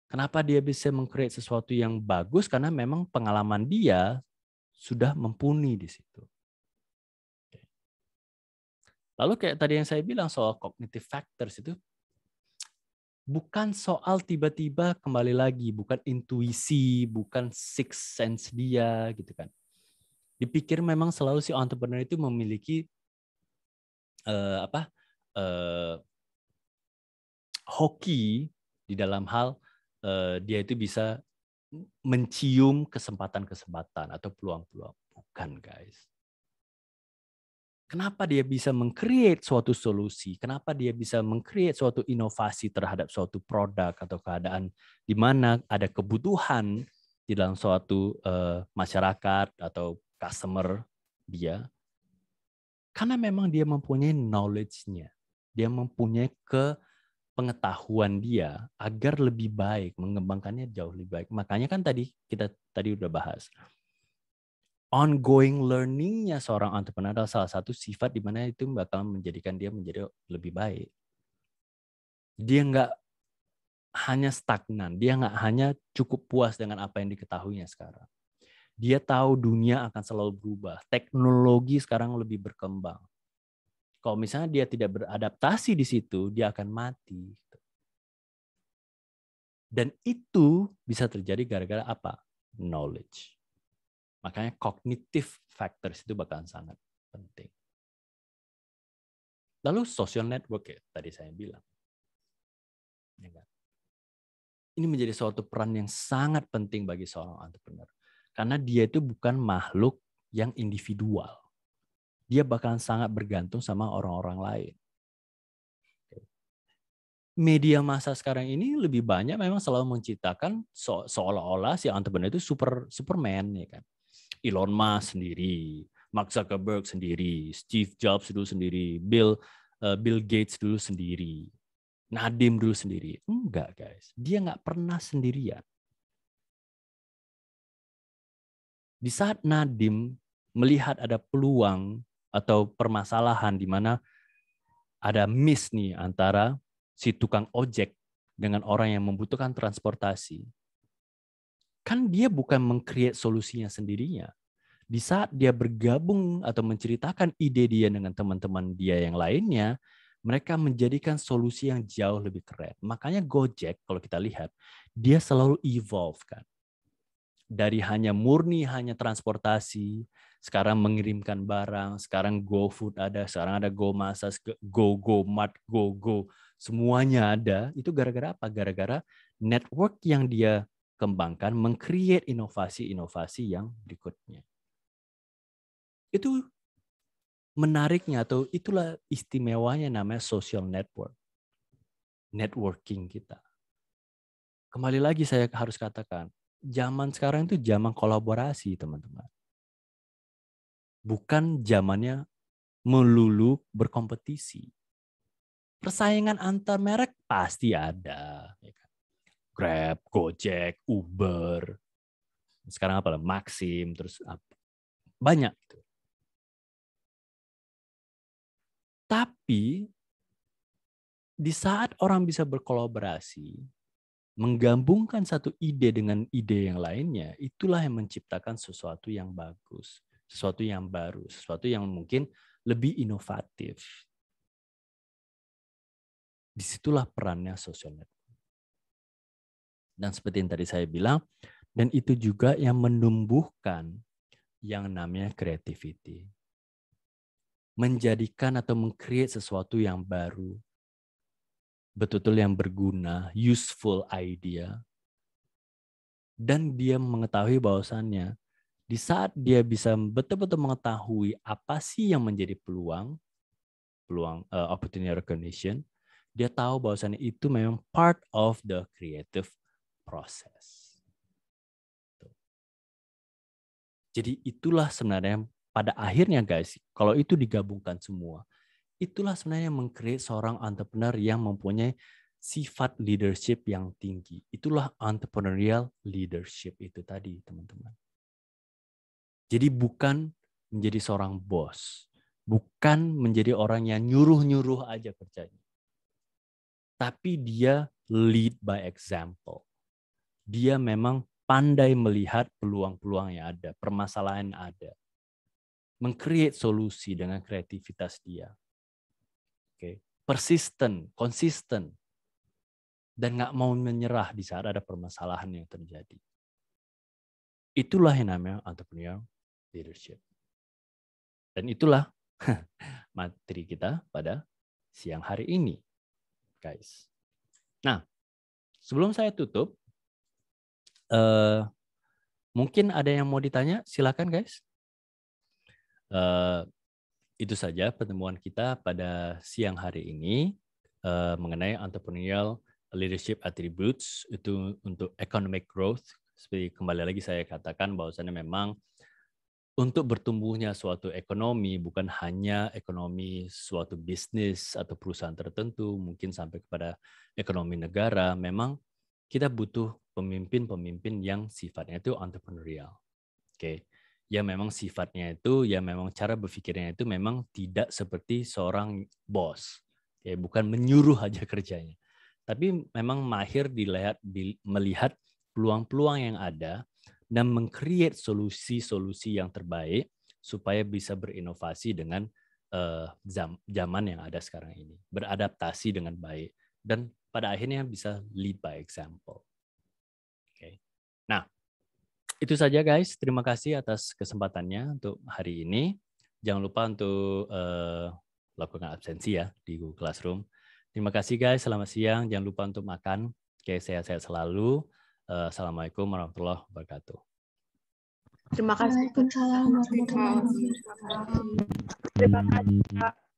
Kenapa dia bisa meng-create sesuatu yang bagus? Karena memang pengalaman dia sudah mumpuni di situ. Lalu kayak tadi yang saya bilang soal cognitive factors itu, Bukan soal tiba-tiba kembali lagi, bukan intuisi, bukan sixth sense dia gitu kan. Dipikir memang selalu si entrepreneur itu memiliki hoki di dalam hal dia itu bisa mencium kesempatan-kesempatan atau peluang-peluang. Bukan, guys. Kenapa dia bisa meng-create suatu solusi? Kenapa dia bisa meng-create suatu inovasi terhadap suatu produk atau keadaan di mana ada kebutuhan di dalam suatu masyarakat atau customer dia? Karena memang dia mempunyai knowledge-nya. Dia mempunyai pengetahuan dia agar lebih baik, mengembangkannya jauh lebih baik. Makanya kan kita tadi udah bahas. Ongoing learning-nya seorang entrepreneur adalah salah satu sifat di mana itu bakal menjadikan dia menjadi lebih baik. Dia nggak hanya stagnan, dia nggak hanya cukup puas dengan apa yang diketahuinya sekarang. Dia tahu dunia akan selalu berubah, teknologi sekarang lebih berkembang. Kalau misalnya dia tidak beradaptasi di situ, dia akan mati. Dan itu bisa terjadi gara-gara apa? Knowledge. Makanya cognitive factors itu bakalan sangat penting. Lalu social network ya, tadi saya bilang. Ini menjadi suatu peran yang sangat penting bagi seorang entrepreneur. Karena dia itu bukan makhluk yang individual. Dia bakalan sangat bergantung sama orang-orang lain. Media massa sekarang ini lebih banyak memang selalu menciptakan seolah-olah si entrepreneur itu Superman ya kan. Elon Musk sendiri, Mark Zuckerberg sendiri, Steve Jobs dulu sendiri, Bill Gates dulu sendiri, Nadiem dulu sendiri. Enggak, guys. Dia nggak pernah sendirian. Di saat Nadiem melihat ada peluang atau permasalahan di mana ada miss nih antara si tukang ojek dengan orang yang membutuhkan transportasi, kan dia bukan meng-create solusinya sendirinya. Di saat dia bergabung atau menceritakan ide dia dengan teman-teman dia yang lainnya, mereka menjadikan solusi yang jauh lebih keren. Makanya Gojek, kalau kita lihat, dia selalu evolve kan. Dari hanya transportasi, sekarang mengirimkan barang, sekarang GoFood ada, sekarang ada GoMasa, GoMart, GoGo, semuanya ada. Itu gara-gara apa? Gara-gara network yang dia kembangkan meng-create inovasi-inovasi yang berikutnya. Itu menariknya atau itulah istimewanya namanya social network. Networking kita. Kembali lagi saya harus katakan, zaman sekarang itu zaman kolaborasi, teman-teman. Bukan zamannya melulu berkompetisi. Persaingan antar merek pasti ada. Grab, Gojek, Uber, sekarang apa lah, Maxim, terus apa. Banyak. Tapi di saat orang bisa berkolaborasi, menggabungkan satu ide dengan ide yang lainnya, itulah yang menciptakan sesuatu yang bagus, sesuatu yang baru, sesuatu yang mungkin lebih inovatif. Disitulah perannya social network. Dan seperti yang tadi saya bilang, dan itu juga yang menumbuhkan yang namanya creativity. Menjadikan atau meng-create sesuatu yang baru, betul-betul yang berguna, useful idea, dan dia mengetahui bahwasannya di saat dia bisa betul-betul mengetahui apa sih yang menjadi peluang opportunity recognition, dia tahu bahwasannya itu memang part of the creative process. Jadi itulah sebenarnya pada akhirnya guys, kalau itu digabungkan semua, itulah sebenarnya meng-create seorang entrepreneur yang mempunyai sifat leadership yang tinggi. Itulah entrepreneurial leadership itu tadi, teman-teman. Jadi bukan menjadi seorang bos, bukan menjadi orang yang nyuruh-nyuruh aja kerjanya. Tapi dia lead by example. Dia memang pandai melihat peluang-peluang yang ada, permasalahan yang ada. Meng-create solusi dengan kreativitas dia. Persistent, konsisten. dan nggak mau menyerah di saat ada permasalahan yang terjadi. Itulah yang namanya entrepreneurial leadership. Dan itulah materi kita pada siang hari ini, guys. Nah, sebelum saya tutup, mungkin ada yang mau ditanya, silakan guys. Itu saja pertemuan kita pada siang hari ini mengenai entrepreneurial leadership attributes itu untuk economic growth. Seperti kembali lagi saya katakan bahwasannya memang untuk bertumbuhnya suatu ekonomi bukan hanya ekonomi suatu bisnis atau perusahaan tertentu, mungkin sampai kepada ekonomi negara, memang kita butuh pemimpin-pemimpin yang sifatnya itu entrepreneurial. Oke. Ya memang sifatnya itu, ya memang cara berpikirnya itu memang tidak seperti seorang bos. Ya, bukan menyuruh aja kerjanya. Tapi memang mahir melihat peluang-peluang yang ada dan meng-create solusi-solusi yang terbaik supaya bisa berinovasi dengan zaman yang ada sekarang ini. Beradaptasi dengan baik. Dan pada akhirnya bisa lead by example. Oke. Nah, itu saja guys. Terima kasih atas kesempatannya untuk hari ini. Jangan lupa untuk lakukan absensi ya di Google Classroom. Terima kasih guys. Selamat siang. Jangan lupa untuk makan. Oke, sehat-sehat selalu. Assalamualaikum warahmatullahi wabarakatuh. Terima kasih. Waalaikumsalam warahmatullahi wabarakatuh. Terima kasih, Pak.